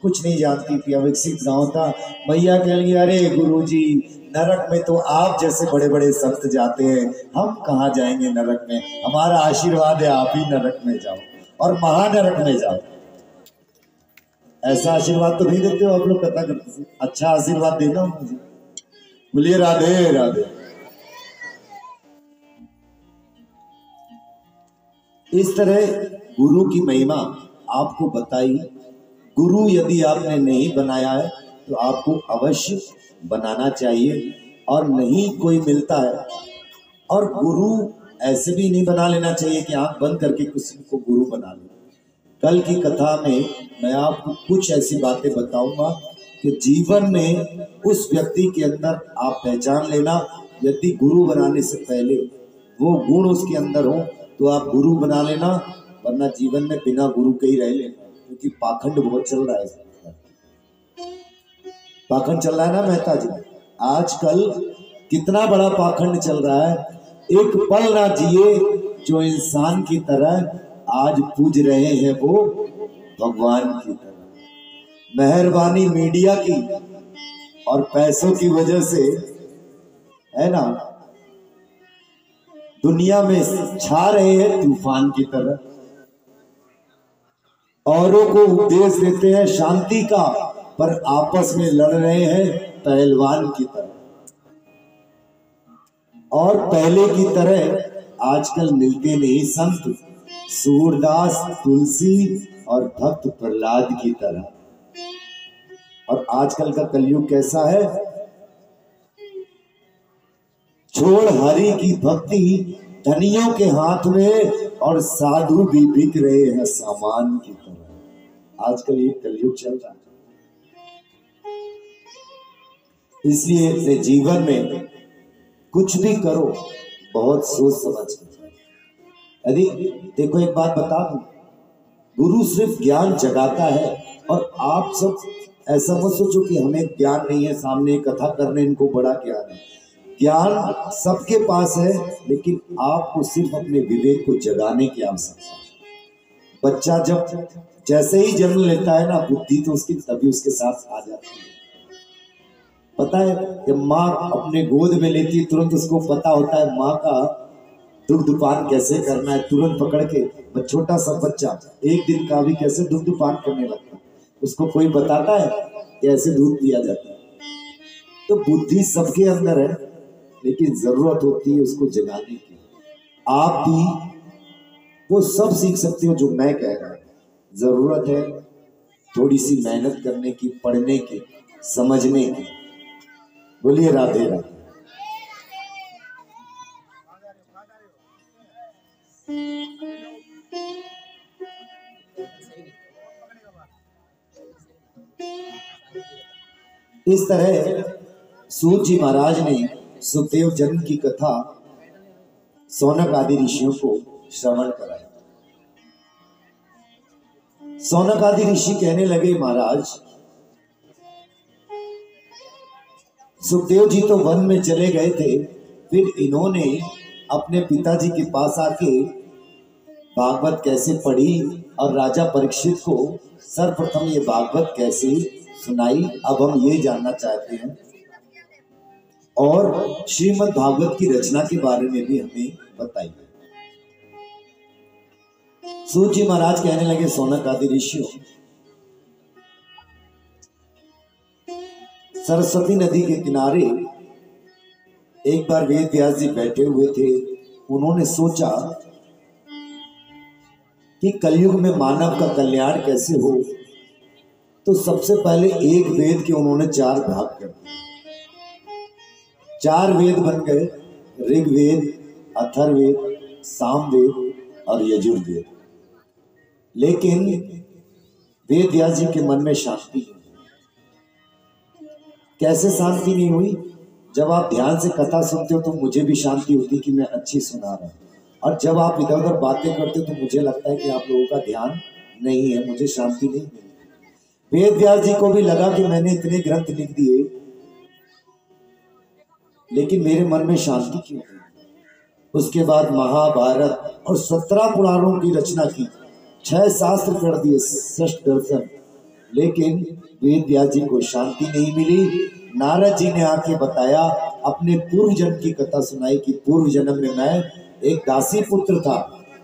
कुछ नहीं जानती थी, अविकसित गांव था। मैया कह लगी, अरे गुरुजी नरक में तो आप जैसे बड़े बड़े संत जाते हैं, हम कहाँ जाएंगे नरक में, हमारा आशीर्वाद है आप ही नरक में जाओ और महानरक में जाओ। ऐसा आशीर्वाद तो नहीं देते हो आप लोग कथा करते, अच्छा आशीर्वाद देना मुझे। बोलिए राधे राधे। इस तरह गुरु की महिमा आपको बताई। गुरु यदि आपने नहीं बनाया है तो आपको अवश्य बनाना चाहिए, और नहीं कोई मिलता है। और गुरु ऐसे भी नहीं बना लेना चाहिए कि आंख बंद करके किसी को गुरु बना ले। कल की कथा में मैं आपको कुछ ऐसी बातें बताऊंगा कि जीवन में उस व्यक्ति के अंदर आप पहचान लेना, यदि गुरु बनाने से पहले वो गुण उसके अंदर हो तो आप गुरु बना लेना, वरना जीवन में बिना गुरु के ही रह लेना, क्योंकि पाखंड बहुत चल रहा है। पाखंड चल रहा है ना मेहता जी, आजकल कितना बड़ा पाखंड चल रहा है। एक पल ना जिए जो इंसान की तरह आज पूज रहे हैं वो भगवान की तरह। मेहरबानी मीडिया की और पैसों की वजह से है ना, दुनिया में छा रहे हैं तूफान की तरह, औरों को उपदेश देते हैं शांति का, पर आपस में लड़ रहे हैं पहलवान की तरह। और पहले की तरह आजकल मिलते नहीं संत सूरदास, तुलसी और भक्त प्रहलाद की तरह। और आजकल का कलयुग कैसा है, छोड़ हरि की भक्ति धनियों के हाथ में और साधु भी बिक रहे हैं सामान की तरह। आजकल ये कलयुग चल रहा है। इसलिए जीवन में कुछ भी करो बहुत सोच समझ कर। यदि देखो एक बात बता दूं, गुरु सिर्फ ज्ञान जगाता है, और आप सब ऐसा मत सोचो कि हमें ज्ञान नहीं है, सामने कथा करने इनको बड़ा ज्ञान है। ज्ञान सबके पास है, लेकिन आपको सिर्फ अपने विवेक को जगाने की आवश्यकता है। बच्चा जब जैसे ही जन्म लेता है ना, बुद्धि तो उसकी तभी उसके साथ आ जाती है। पता है, जब माँ अपने गोद में लेती है तुरंत उसको पता होता है माँ का दुग्धपान कैसे करना है। तुरंत पकड़ के छोटा सा बच्चा 1 दिन का भी कैसे दुग्धपान करने लगता है, उसको कोई बताता है कि ऐसे दूध पिया जाता है। तो बुद्धि सबके अंदर है, लेकिन जरूरत होती है उसको जगाने की। आप भी वो सब सीख सकते हो जो मैं कह रहा हूं। जरूरत है थोड़ी सी मेहनत करने की, पढ़ने की, समझने की। बोलिए राधे राधे। इस तरह सूत जी महाराज ने सुखदेव जन्म की कथा सौनक आदि ऋषियों को श्रवण कराया। सौनक आदि ऋषि कहने लगे, महाराज सुखदेव जी तो वन में चले गए थे, फिर इन्होंने अपने पिताजी के पास आके भागवत कैसे पढ़ी और राजा परीक्षित को सर्वप्रथम ये भागवत कैसे सुनाई, अब हम ये जानना चाहते हैं। और श्रीमद् भागवत की रचना के बारे में भी हमें बताइए। सूत जी महाराज कहने लगे, सौनक आदि ऋषियों, सरस्वती नदी के किनारे एक बार वेद व्यास जी बैठे हुए थे, उन्होंने सोचा कि कलयुग में मानव का कल्याण कैसे हो। तो सबसे पहले एक वेद के उन्होंने 4 भाग कर दिए। 4 वेद बन गए, ऋग्वेद, अथर्ववेद, सामवेद और यजुर्वेद। लेकिन वेद व्यास जी के मन में शांति नहीं। कैसे शांति नहीं हुई? जब आप ध्यान से कथा सुनते हो तो मुझे भी शांति होती कि मैं अच्छी सुना रहा हूं, और जब आप इधर उधर बातें करते हो तो मुझे लगता है कि आप लोगों का ध्यान नहीं है, मुझे शांति नहीं मिली। वेद व्यास जी को भी लगा कि मैंने इतने ग्रंथ लिख दिए, लेकिन मेरे मन में शांति क्यों नहीं? उसके बाद महाभारत और 17 पुराणों की रचना की, 6 शास्त्र कर दिए, 6 दर्शन, लेकिन वेद व्यास जी को शांति नहीं मिली। नारद जी ने आके बताया, अपने पूर्व जन्म की कथा सुनाई कि पूर्व जन्म में मैं एक दासी पुत्र था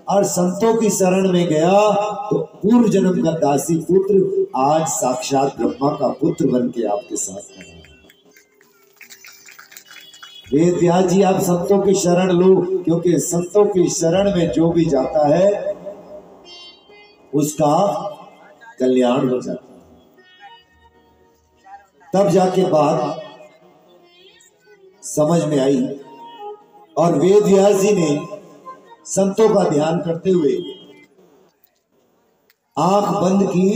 और संतों की शरण में गया तो पूर्व जन्म का दासी पुत्र आज साक्षात ब्रह्मा का पुत्र बन के आपके साथ खड़ा है। वेद व्यास जी, आप संतों की शरण लो, क्योंकि संतों की शरण में जो भी जाता है उसका कल्याण हो जाता है। तब जाके बात समझ में आई और वेद व्यास जी ने संतों का ध्यान करते हुए आंख बंद की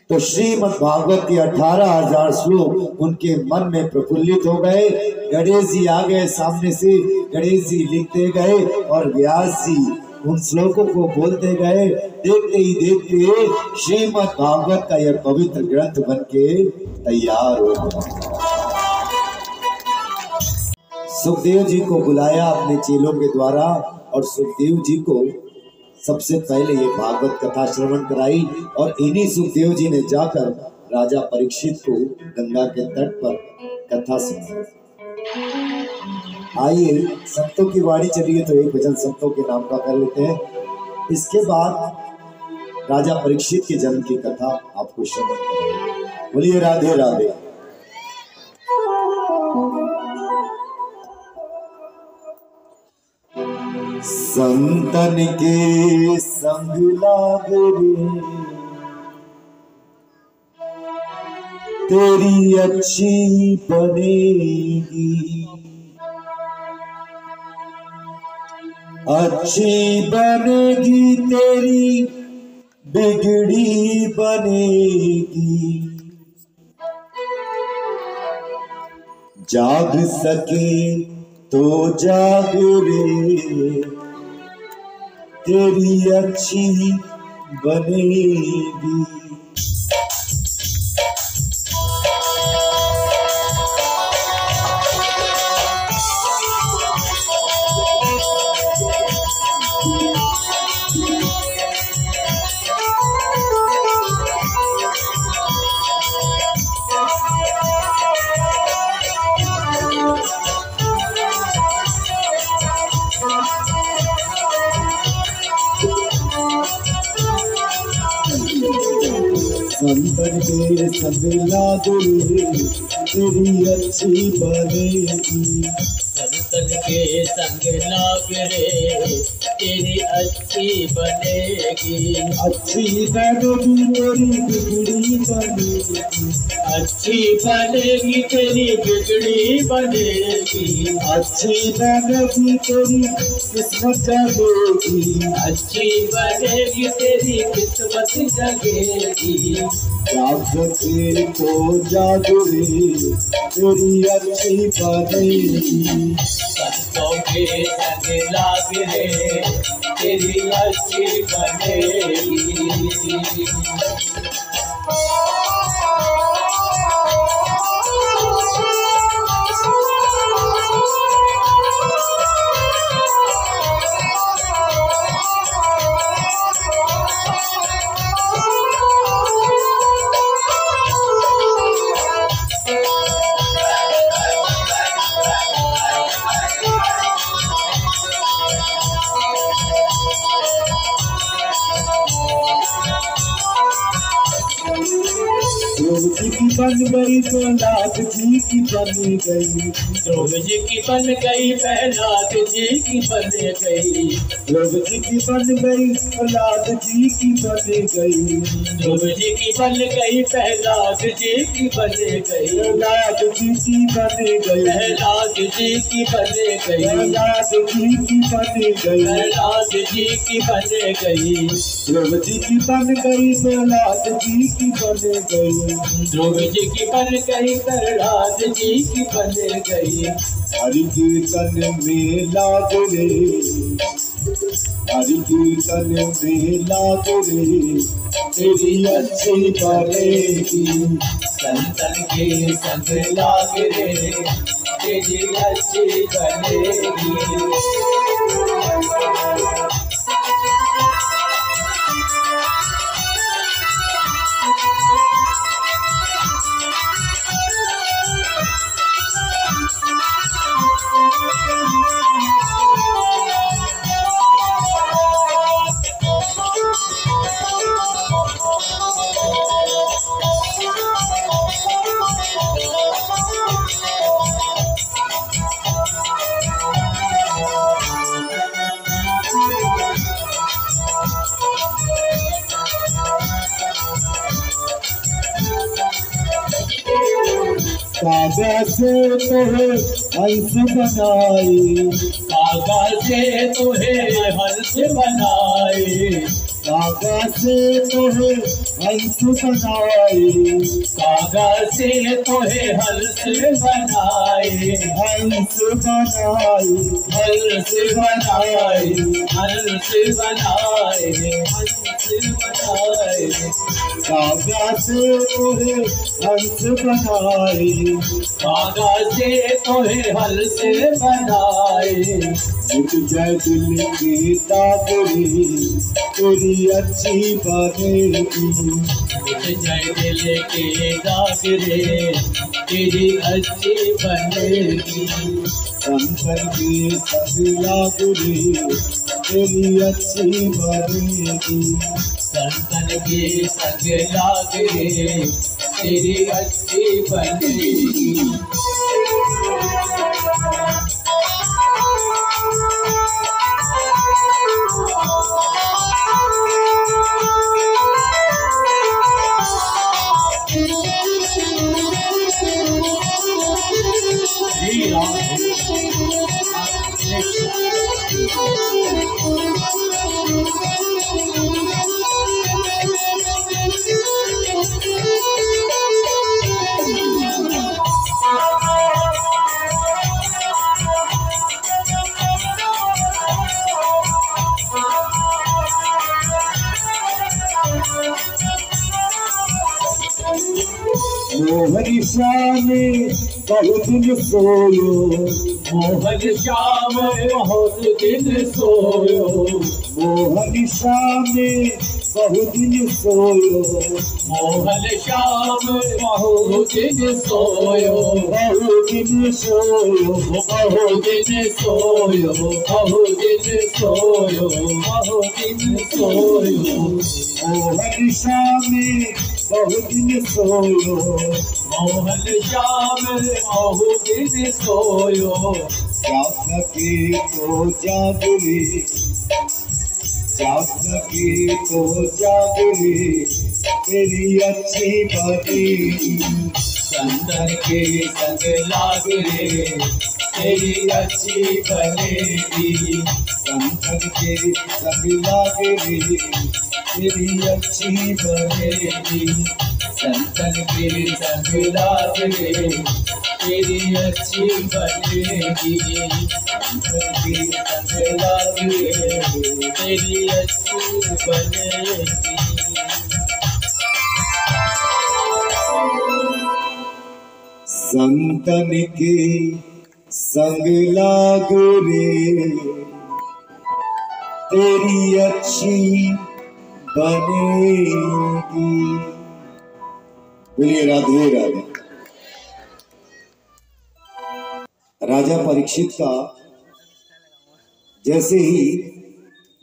तो श्रीमद् भागवत के 18,000 श्लोक उनके मन में प्रफुल्लित हो गए। गणेश जी आ गए सामने से, गणेश जी लिखते गए और व्यास जी उन श्लोकों को बोलते गए। देखते ही देखते श्रीमद् भागवत का यह पवित्र ग्रंथ बन के तैयार हो गया। सुखदेव जी को बुलाया अपने चेलों के द्वारा और सुखदेव जी को सबसे पहले ये भागवत कथा श्रवण कराई और इन्हीं सुखदेव जी ने जाकर राजा परीक्षित को गंगा के तट पर कथा सुनाई। आइए, संतों की वाणी चलिए तो एक भजन संतों के नाम का कर लेते हैं। इसके बाद राजा परीक्षित के जन्म की कथा आपको श्रवण करेंगे। बोलिए राधे राधे। संतन के संग लागे तेरी अच्छी बनेगी, अच्छी बनेगी तेरी बिगड़ी बनेगी। जाग सके तो जाग रे, तेरी अच्छी बनेगी। संतन के संग लागे तेरी अच्छी बनेगी, संतन के संग लाग रे तेरी अच्छी बनेगी। अच्छी बनेगी तेरी बिगड़ी बनेगी, अच्छी बनेगी तेरी बिगड़ी बनेगी। अच्छी बनेगी तेरी किस्मत जगेगी, अच्छी बनेगी तेरी किस्मत जगेगी। जाग सके तो जाग रे, तेरी अच्छी बनेगी। संतों के संग लाग रे तेरी अच्छी बनेगी। बन गई प्रहलाद जी की बन गई, ध्रुव जी की बन गई प्रहलाद जी की बन गई, ध्रुव जी की बन गई प्रहलाद जी की बन गई, ध्रुव जी की बन गई प्रहलाद जी की बन गई, प्रहलाद जी की बन गई, प्रहलाद जी की बन गई, प्रहलाद जी की बन गई, प्रहलाद जी की बन गई, ध्रुव जी की बन गई प्रहलाद जी की बन गई, ध्रुव जी की बन गई प्रहलाद जी की बन गई। हरि कीर्तन में लाग रे, हरि कीर्तन में लाग रे, तेरी अच्छी बनेगी, संतन के संग लाग रे, तेरी अच्छी बनेगी। कागज से तोहे हंस बनाए, कागज से तोहे हंस बनाए, कागज से तोहे हंस बनाए, कागज से तोहे हंस बनाए, हंस बनाए, हंस बनाए, हंस बनाए, हंस बनाए, कागज से तोहे हंस बनाए, कागज से तोहे हंस बनाए। मिट जाए दिल की ताकरी, तेरी अच्छी बनेगी, मिट जाए दिल के दाग रे, तेरी अच्छी बनेगी, संतन के संग लाग रे, तेरी अच्छी बनेगी, संतन के संग लाग रे, तेरी अच्छी बनेगी। मोहन श्याम बहुत दिन सोयो, मोहन श्याम बहुत दिन सोयो, मोहन श्याम बहुत दिन सोयो, मोहन श्याम बहुत दिन सोयो, बहुत दिन सोयो, बहुत दिन सोयो, बहुत दिन सोयो, बहुत दिन सोयो, मोहन श्याम बहुत दिन सोयो, मोहन श्याम बहुत दिन सोयो, जाग सके तो जाग रे, जाग सके तो जाग रे, तेरी अच्छी बनेगी, संतन के संग लाग रे, तेरी अच्छी बनेगी, संतन के संग लाग रे, तेरी अच्छी बनेगी, संतन के संग लाग रे, तेरी अच्छी बनेगी, संतन के संग लाग रे, तेरी अच्छी बनेगी। संतन के संग लाग रे, तेरी अच्छी बनेगी। बोलिए राधे राधे। राजा परीक्षित का जैसे ही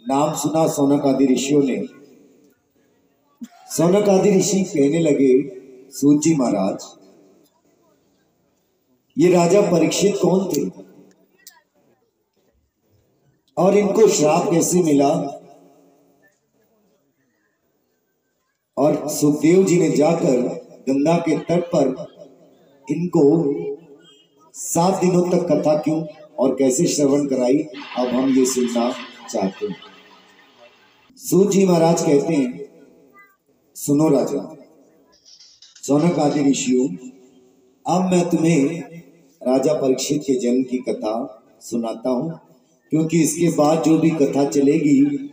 नाम सुना सौनक आदि ऋषियों ने, सौनक आदि ऋषि कहने लगे, सूत जी महाराज, ये राजा परीक्षित कौन थे और इनको श्राप कैसे मिला? और सुखदेव जी ने जाकर गंगा के तट पर इनको 7 दिनों तक कथा क्यों और कैसे श्रवण कराई, अब हम ये सुनना चाहते हैं। सूत जी महाराज कहते हैं, सुनो राजा, सौनक आदि ऋषियों, अब मैं तुम्हें राजा परीक्षित के जन्म की कथा सुनाता हूं, क्योंकि इसके बाद जो भी कथा चलेगी,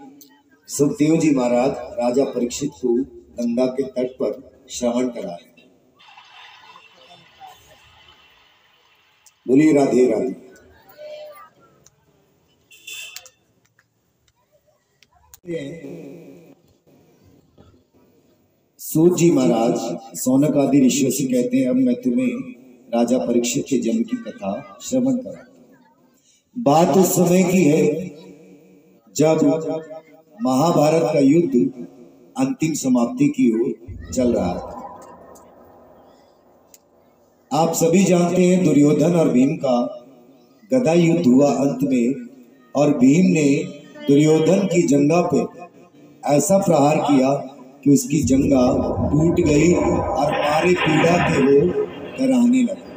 सुखदेव जी महाराज राजा परीक्षित को गंगा के तट पर श्रवण कराए। बोलिए राधे राधे। सूत जी महाराज सौनक आदि ऋषियों से कहते हैं, अब मैं तुम्हें राजा परीक्षित के जन्म की कथा श्रवण कराता हूं। बात उस समय की है जब महाभारत का युद्ध अंतिम समाप्ति की ओर चल रहा था। आप सभी जानते हैं दुर्योधन और भीम का गदा युद्ध हुआ अंत में, और भीम ने दुर्योधन की जंघा पे ऐसा प्रहार किया कि उसकी जंघा टूट गई और मारे पीड़ा के वो कराहने लगा।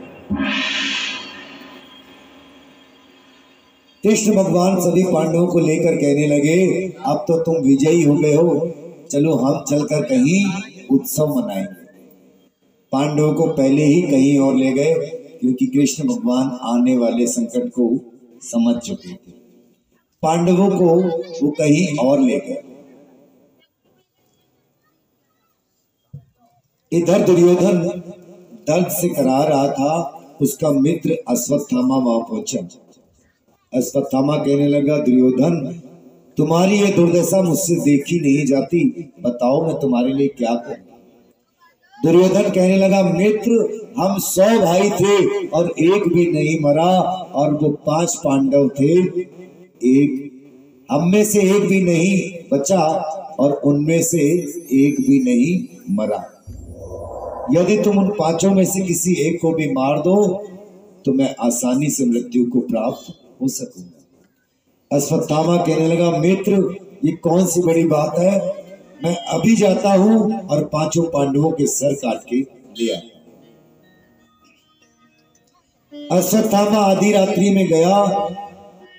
कृष्ण भगवान सभी पांडवों को लेकर कहने लगे, अब तो तुम विजयी हो गए हो, चलो हम चलकर कहीं उत्सव मनाएंगे। पांडवों को पहले ही कहीं और ले गए, क्योंकि कृष्ण भगवान आने वाले संकट को समझ चुके थे। पांडवों को वो कहीं और ले गए। इधर दुर्योधन दर्द से करा रहा था, उसका मित्र अश्वत्थामा वहां पहुंचा। अश्वत्थामा कहने लगा, दुर्योधन तुम्हारी ये दुर्दशा मुझसे देखी नहीं जाती, बताओ मैं तुम्हारे लिए क्या करूं। दुर्योधन कहने लगा, मित्र हम 100 भाई थे और एक भी नहीं मरा, और वो 5 पांडव थे, एक हम में से एक भी नहीं बचा और उनमें से एक भी नहीं मरा। यदि तुम उन 5 में से किसी एक को भी मार दो तो मैं आसानी से मृत्यु को प्राप्त हो सकूंगा। अश्वत्थामा कहने लगा, मित्र ये कौन सी बड़ी बात है, मैं अभी जाता हूं और 5 पांडवों के सर काट के ले आता। अश्वत्थामा आधी रात्रि में गया,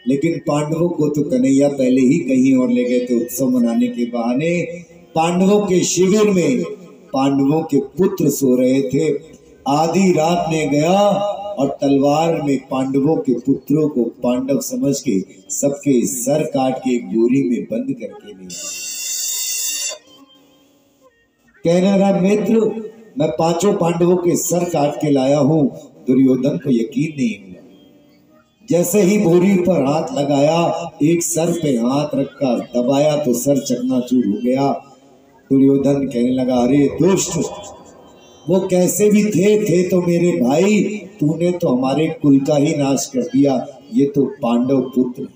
लेकिन पांडवों को तो कन्हैया पहले ही कहीं और ले गए थे उत्सव मनाने के बहाने। पांडवों के शिविर में पांडवों के पुत्र सो रहे थे। आधी रात में गया और तलवार में पांडवों के पुत्रों को पांडव समझ के सबके सर काट के एक बोरी में बंद करके ले आया। कहने लगा, मित्र मैं 5 पांडवों के सर काट के लाया हूं। दुर्योधन को यकीन नहीं हुआ। जैसे ही बोरी पर हाथ लगाया, एक सर पे हाथ रखकर दबाया तो सर चकनाचूर हो गया। दुर्योधन कहने लगा, अरे दुष्ट, वो कैसे भी थे तो मेरे भाई, तूने तो हमारे कुल का ही नाश कर दिया। ये तो पांडव पुत्र।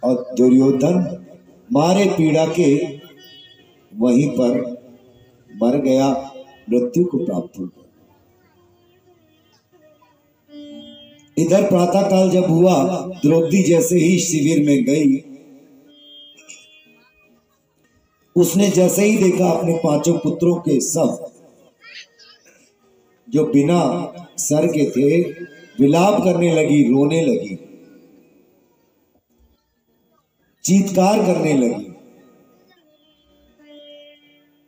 और दुर्योधन मारे पीड़ा के वहीं पर मर गया, मृत्यु को प्राप्त हो गया। इधर प्रातः काल जब हुआ, द्रौपदी जैसे ही शिविर में गई, उसने जैसे ही देखा अपने 5 पुत्रों के सब जो बिना सर के थे, विलाप करने लगी, रोने लगी, चीत्कार करने लगी।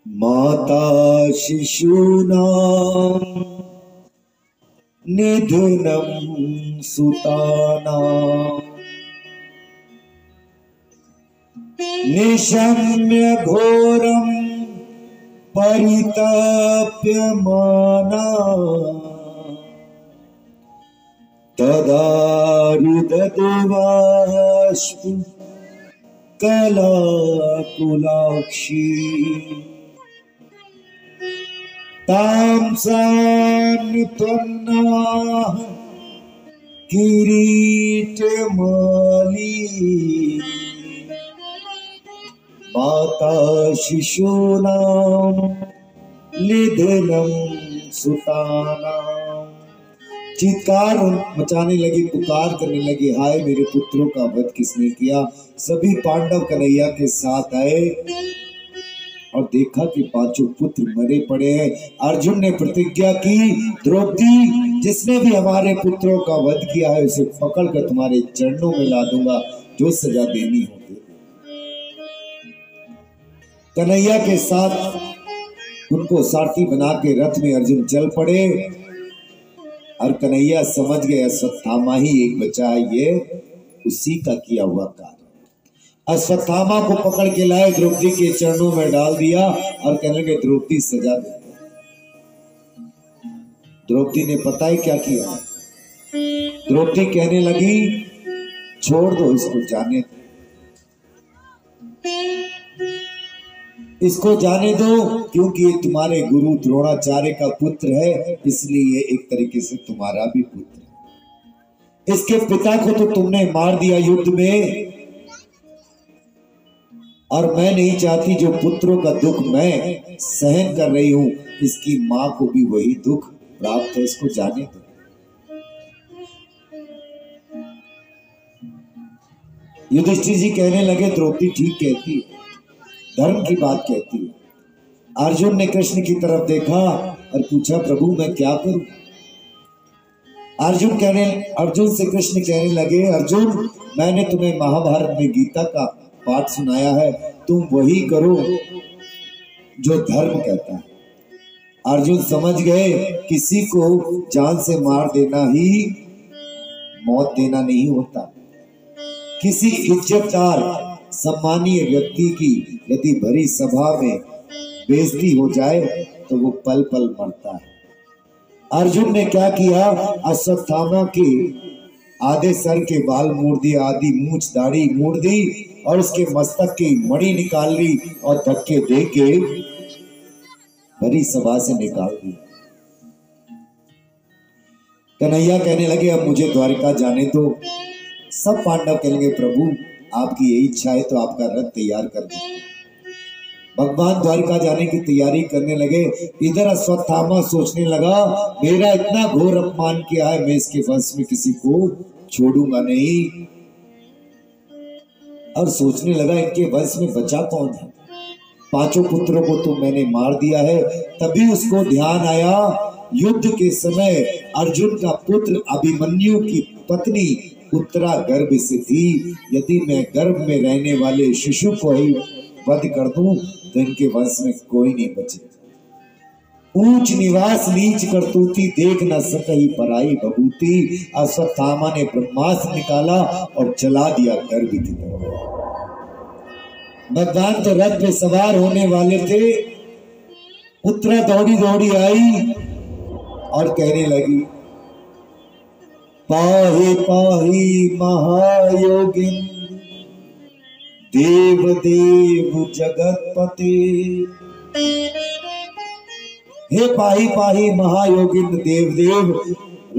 माता शिशूनां निधनं सुतानां निशम्य घोरं परितप्यमाना तदा रुदते बाष्प कलाकुलाक्षी तां सान्निपन्नाः किरीटमाली माता शिशूनां निधनम सुताना। चीत्कार मचाने लगी, पुकार करने लगी, हाय मेरे पुत्रों का वध किसने किया। सभी पांडव कन्हैया के साथ आए और देखा कि पांचों पुत्र मरे पड़े हैं। अर्जुन ने प्रतिज्ञा की, द्रौपदी जिसने भी हमारे पुत्रों का वध किया है उसे पकड़कर तुम्हारे चरणों में ला दूंगा, जो सजा देनी होगी। कन्हैया के साथ उनको सारथी बना के रथ में अर्जुन चल पड़े और कन्हैया समझ गए अश्वत्थामा ही एक बचा है, ये उसी का किया हुआ कार्य। अश्वत्थामा को पकड़ के लाए, द्रौपदी के चरणों में डाल दिया और कहने लगे द्रौपदी सजा दे। द्रौपदी ने पता है क्या किया। द्रौपदी कहने लगी छोड़ दो इसको, जाने दो, इसको जाने दो, क्योंकि ये तुम्हारे गुरु द्रोणाचार्य का पुत्र है, इसलिए ये एक तरीके से तुम्हारा भी पुत्र है। इसके पिता को तो तुमने मार दिया युद्ध में, और मैं नहीं चाहती जो पुत्रों का दुख मैं सहन कर रही हूं, इसकी मां को भी वही दुख प्राप्त है, इसको जाने दो। युधिष्ठिर जी कहने लगे द्रौपदी ठीक कहती है, धर्म की बात कहती है। अर्जुन ने कृष्ण की तरफ देखा और पूछा प्रभु मैं क्या करूं। अर्जुन से कृष्ण कहने लगे अर्जुन मैंने तुम्हें महाभारत में गीता का पाठ सुनाया है, तुम वही करो जो धर्म कहता है। अर्जुन समझ गए किसी को जान से मार देना ही मौत देना नहीं होता। किसी इज्जतदार सम्मानीय व्यक्ति की यदि भरी सभा में बेइज्जती हो जाए तो वो पल पल मरता है। अर्जुन ने क्या किया, अश्वत्थामा के आधे सर के बाल मोड़ दिए, आधी मूछ दाढ़ी मोड़ दी और उसके मस्तक की मणि निकाल ली और धक्के दे के भरी सभा से निकाल दी। कन्हैया कहने लगे अब मुझे द्वारिका जाने दो। सब पांडव कहेंगे प्रभु आपकी यही इच्छा है तो आपका रथ तैयार कर देते हैं। भगवान द्वारिका जाने की तैयारी करने लगे। इधर अश्वत्थामा सोचने लगा मेरा इतना घोर अपमान किया है, मैं इसके वंश में किसी को छोड़ूंगा नहीं। और सोचने लगा इनके वंश में बचा कौन है, पांचों पुत्रों को तो मैंने मार दिया है। तभी उसको ध्यान आया युद्ध के समय अर्जुन का पुत्र अभिमन्यु की पत्नी उत्तरा गर्भ से थी। यदि मैं गर्भ में रहने वाले शिशु को ही वध कर दूं तो इनके वंश में कोई नहीं बचे। ऊंच निवास नीच करतूती देख न सकही पराई बबूती। अश्वत्थामा ने ब्रह्मास्त्र निकाला और चला दिया गर्भ की तरफ। भगवान तो रथ पे सवार होने वाले थे। उत्तरा दौड़ी दौड़ी आई और कहने लगी पाहि पाहि महायोगिन देव देव जगतपते। हे पाहि पाहि महायोगिन देव देव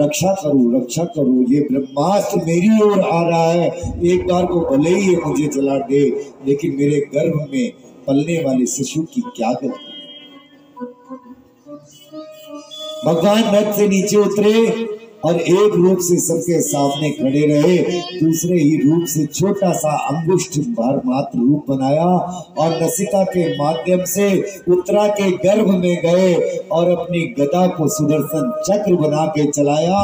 रक्षा करो, ये ब्रह्मास्त्र मेरी ओर आ रहा है। एक बार को भले ही ये मुझे जला दे, लेकिन मेरे गर्भ में पलने वाले शिशु की क्या गलती। भगवान रथ से नीचे उतरे और एक रूप से सबके सामने खड़े रहे, दूसरे ही रूप से छोटा सा अंगुष्ठ भर मात्र रूप बनाया और नसिका के माध्यम से उत्तरा के गर्भ में गए और अपनी गदा को सुदर्शन चक्र बना के चलाया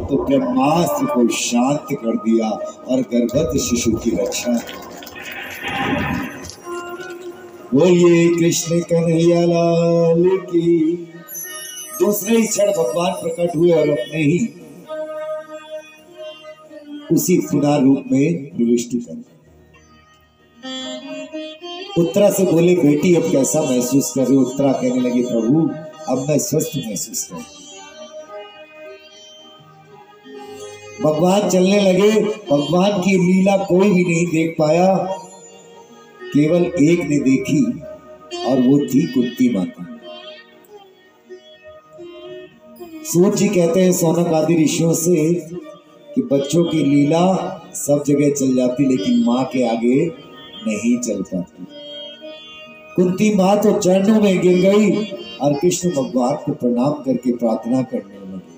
तो ब्रह्मास्त्र को शांत कर दिया और गर्भस्थ शिशु की रक्षा। बोलिए कृष्ण कन्हैया लाल की। दूसरे ही क्षण भगवान प्रकट हुए और अपने ही उसी पुनः रूप में प्रविष्ट कर। उत्तरा से बोले बेटी अब कैसा महसूस कर रही हो। उत्तरा कहने लगी प्रभु अब मैं स्वस्थ महसूस कर। भगवान चलने लगे। भगवान की लीला कोई भी नहीं देख पाया, केवल एक ने देखी और वो थी कुंती माता। सूत जी कहते हैं सौनक आदि ऋषियों से कि बच्चों की लीला सब जगह चल जाती लेकिन माँ के आगे नहीं चल पाती। कुंती माँ तो चरणों में गिर गई और कृष्ण भगवान को प्रणाम करके प्रार्थना करने लगे।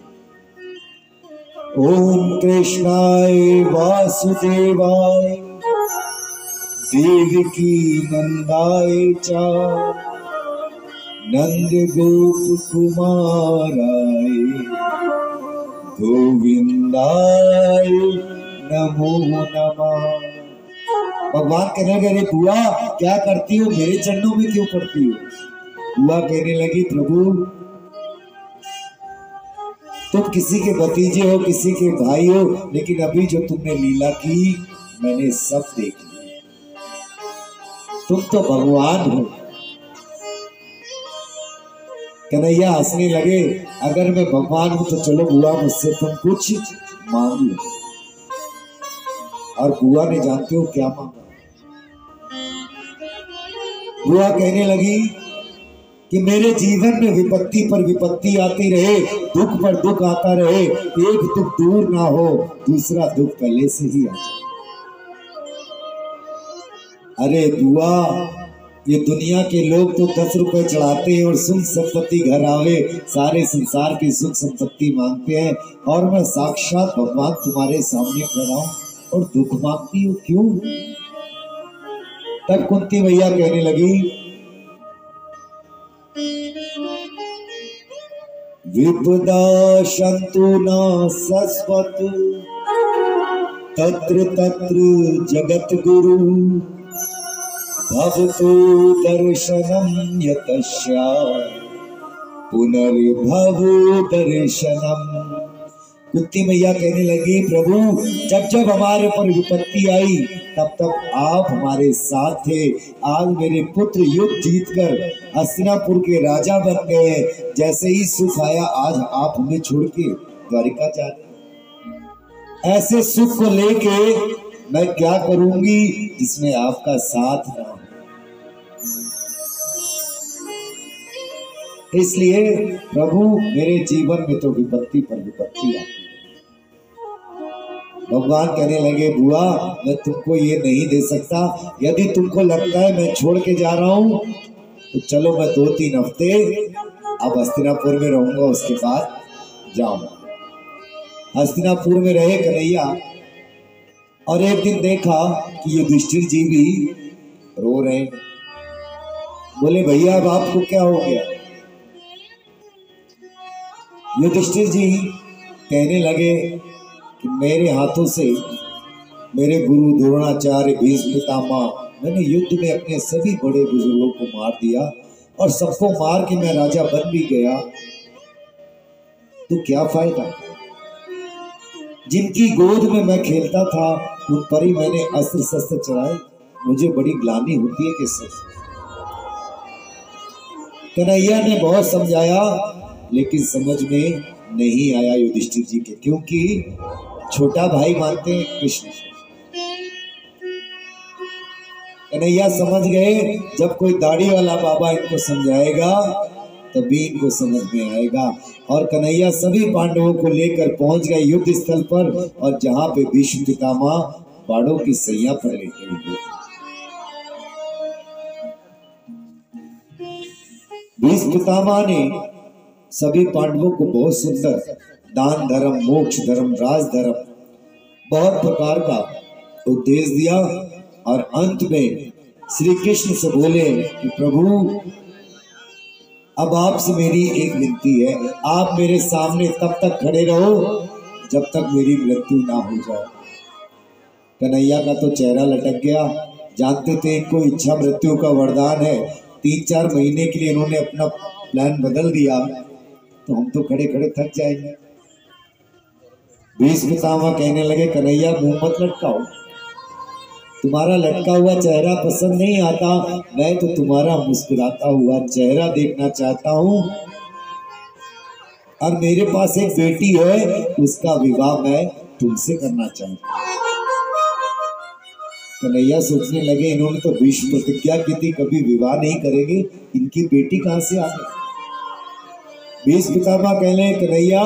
ओम कृष्णाय वासुदेवाय देवकी नंदाय च नंद गोप कुमाराय गोविंदाय नमो नमः। भगवान कहने लगे, अरे बुआ क्या करती हो, मेरे चरणों में क्यों पड़ती हो? बुआ कहने लगी, प्रभु तुम किसी के भतीजे हो, किसी के भाई हो, लेकिन अभी जो तुमने लीला की मैंने सब देख लिया। तुम तो भगवान हो। कन्हैया हंसने लगे, अगर मैं भगवान हूं तो चलो बुआ मुझसे तुम कुछ मांग लो। और बुआ ने जानते हो क्या मांगा? बुआ कहने लगी कि मेरे जीवन में विपत्ति पर विपत्ति आती रहे, दुख पर दुख आता रहे, एक दुख दूर ना हो दूसरा दुख पहले से ही आ जाए। अरे बुआ, ये दुनिया के लोग तो 10 रुपए चढ़ाते हैं और सुख संपत्ति घर आवे सारे संसार की सुख संपत्ति मांगते हैं, और मैं साक्षात भगवान तुम्हारे सामने खड़ा हूं और दुख मांगती हूँ, क्यों? तब कुंती मैया कहने लगी, विपदा शंतु न सस्वत तत्र तत्र जगत गुरु भवतो दर्शनम यतस्या पुनर्भवो दर्शनम। कुंती मैया कहने लगी, प्रभु जब जब हमारे पर विपत्ति आई तब तब आप हमारे साथ थे। आज मेरे पुत्र युद्ध जीतकर हस्तिनापुर के राजा बन गए, जैसे ही सुख आया आज आप हमें छोड़ के द्वारिका जा रहे। ऐसे सुख को लेके मैं क्या करूंगी जिसमें आपका साथ ना हो। इसलिए प्रभु मेरे जीवन में तो विपत्ति पर विपत्ति आती है। भगवान कहने लगे, बुआ मैं तुमको ये नहीं दे सकता, यदि तुमको लगता है मैं छोड़ के जा रहा हूं तो चलो मैं 2-3 हफ्ते अब हस्तिनापुर में रहूंगा, उसके बाद जाऊंगा। हस्तिनापुर में रहे कन्हैया, और एक दिन देखा कि युधिष्ठिर जी भी रो रहे। बोले, भैया अब आपको क्या हो गया? युधिष्ठिर जी कहने लगे कि मेरे हाथों से मेरे गुरु द्रोणाचार्य भीष्म पितामह, मैंने युद्ध में अपने सभी बड़े बुजुर्गों को मार दिया और सबको मार के मैं राजा बन भी गया, तो क्या फायदा? जिनकी गोद में मैं खेलता था उन पर ही मैंने अस्त्र शस्त्र चलाए, मुझे बड़ी ग्लानि होती है किससे। कन्हैया ने बहुत समझाया लेकिन समझ में नहीं आया युधिष्ठिर जी के, क्योंकि छोटा भाई मानते हैं कृष्ण। कन्हैया समझ गए जब कोई दाढ़ी वाला बाबा इनको समझाएगा तभी इनको समझ में आएगा। और कन्हैया सभी पांडवों को लेकर पहुंच गए युद्ध स्थल पर, और जहां पे भीष्म पितामह बाड़ों की सैया पर लेटे हुए थे। भीष्म पितामह ने सभी पांडवों को बहुत सुंदर दान धर्म, मोक्ष धर्म, राज धर्म, बहुत प्रकार का उपदेश दिया, और अंत में श्री कृष्ण से बोले कि प्रभु अब आपसे मेरी एक विनती है, आप मेरे सामने तब तक खड़े रहो जब तक मेरी मृत्यु ना हो जाए। कन्हैया का तो चेहरा लटक गया, जानते थे इनको इच्छा मृत्यु का वरदान है। 3-4 महीने के लिए इन्होंने अपना प्लान बदल दिया, तो हम तो खड़े खड़े थक जाएंगे। भीष्म पितामह कहने लगे, कन्हैया मुंह मत लटकाओ, तुम्हारा लटका हुआ चेहरा पसंद नहीं आता, मैं तो तुम्हारा मुस्कुराता हुआ चेहरा देखना चाहता हूँ। और मेरे पास एक बेटी है, उसका विवाह मैं तुमसे करना चाहता हूँ। कन्हैया सोचने लगे, इन्होंने तो भीष्म प्रतिज्ञा की थी कभी विवाह नहीं करेंगे, इनकी बेटी कहां से आ गई। भीष्म पितामह कहने, कन्हैया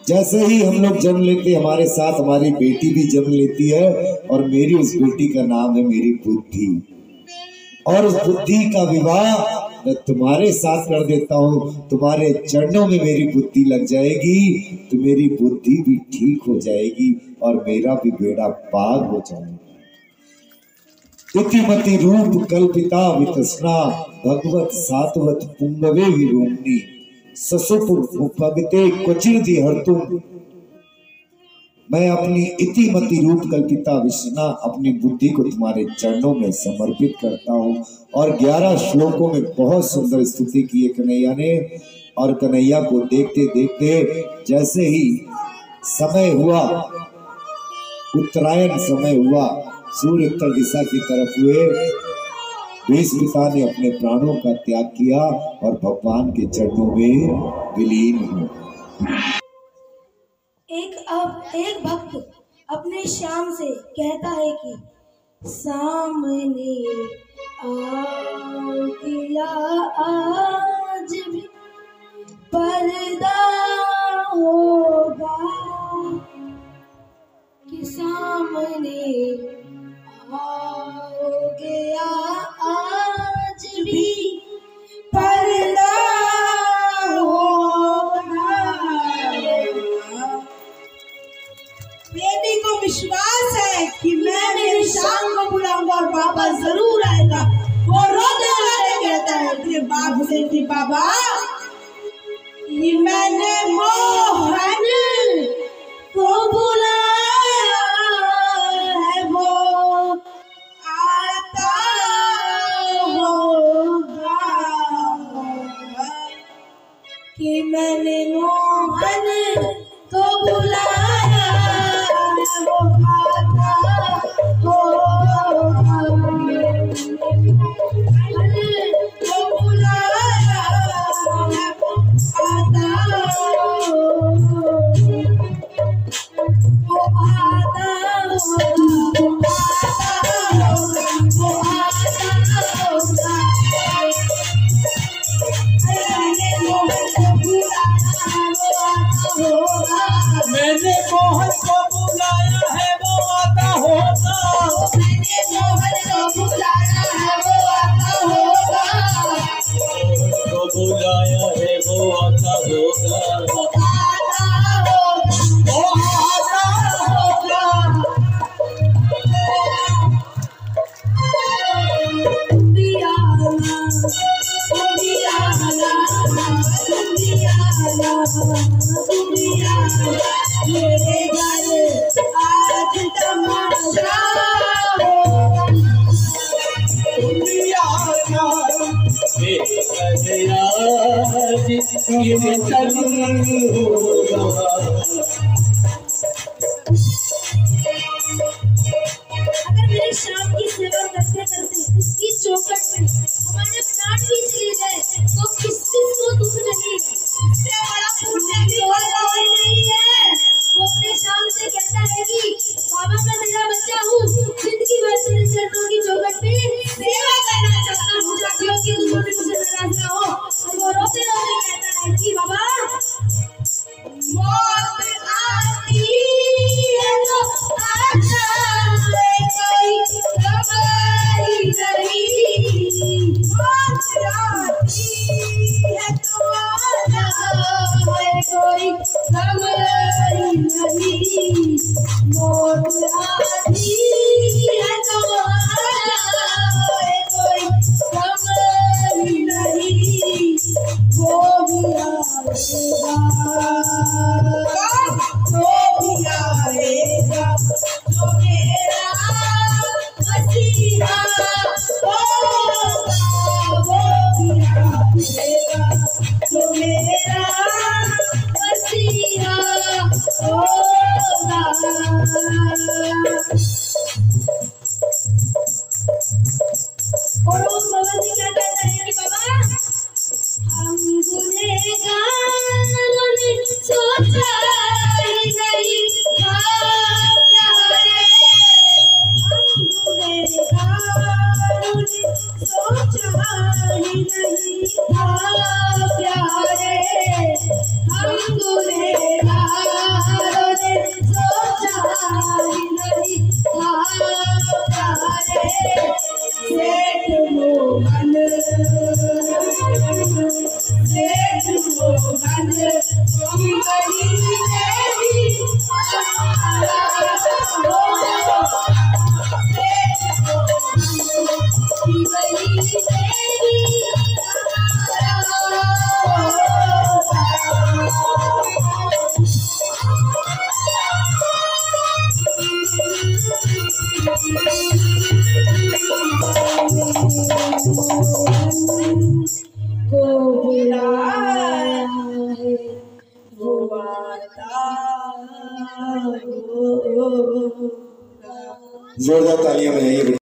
जैसे ही हम लोग जन्म लेते हमारे साथ हमारी बेटी भी जन्म लेती है, और मेरी उस बेटी का नाम है मेरी बुद्धि। और उस बुद्धि का विवाह मैं तुम्हारे साथ कर देता हूँ। तुम्हारे चरणों में मेरी बुद्धि लग जाएगी तो मेरी बुद्धि भी ठीक हो जाएगी और मेरा भी बेड़ा पार हो जाएगा। इतिमति रूप कल्पिता वितस्ना भगवत सात्वत पुंगवे विरूपनी ससुप उपगते क्वचिर हरतुम। मैं अपनी इतिमति रूप कल्पिता विष्णा अपनी बुद्धि को तुम्हारे चरणों में समर्पित करता हूँ। और 11 श्लोकों में बहुत सुंदर स्तुति की है कन्हैया ने। और कन्हैया को देखते देखते जैसे ही समय हुआ, उत्तरायण समय हुआ, सूर्य उत्तर दिशा की तरफ हुए, भीष्म पिता ने अपने प्राणों का त्याग किया और भगवान के चरणों में विलीन हुए। एक भक्त अपने श्याम से कहता है कि सामने आ गया आज भी पर्दा होगा, कि सामने आ गया आज भी पर्दा बेबी को विश्वास है कि मैं मेरी शाम को बुलाऊंगा और बाबा जरूर आएगा। वो रोते रोते कहता है कि बाप से कि बाबा ये मैंने मोहन को बुलाया है, वो आता होगा, कि मैंने मोहन को बुलाया वो आता होगा, वो बुलाया आता मैंने मोहन को बुलाया है वो आता होगा, मैंने मोहन को बुलाया है वो आता होगा, को बुलाया है वो आता होगा, वो आता होगा, वो आता होगा। मेरे घर आज तमाशा अगर मेरे शाम की सेवा करते करते इसकी चौखट में हमारे प्राण भी चले जाए तो किस को दुख नहीं, इससे बड़ा पुण्य भी और कोई नहीं है। वो अपने शाम से कहता है कि बाबा मैं मेरा बच्चा हूँ, जिंदगी भर तेरे चरणों की चौखट में सेवा करना चाहता हूँ, क्योंकि तुमने मुझसे नाराज ना हो। और वो रोते रोते कहता है कि बाबा मौत आती है तो आजा कोई खबर नहीं, मौत आती है तो आजा कोई खबर नहीं, मौत आती है तो आजा को बुलाया है वो आता होगा। जोरदार तालियां बजाइए।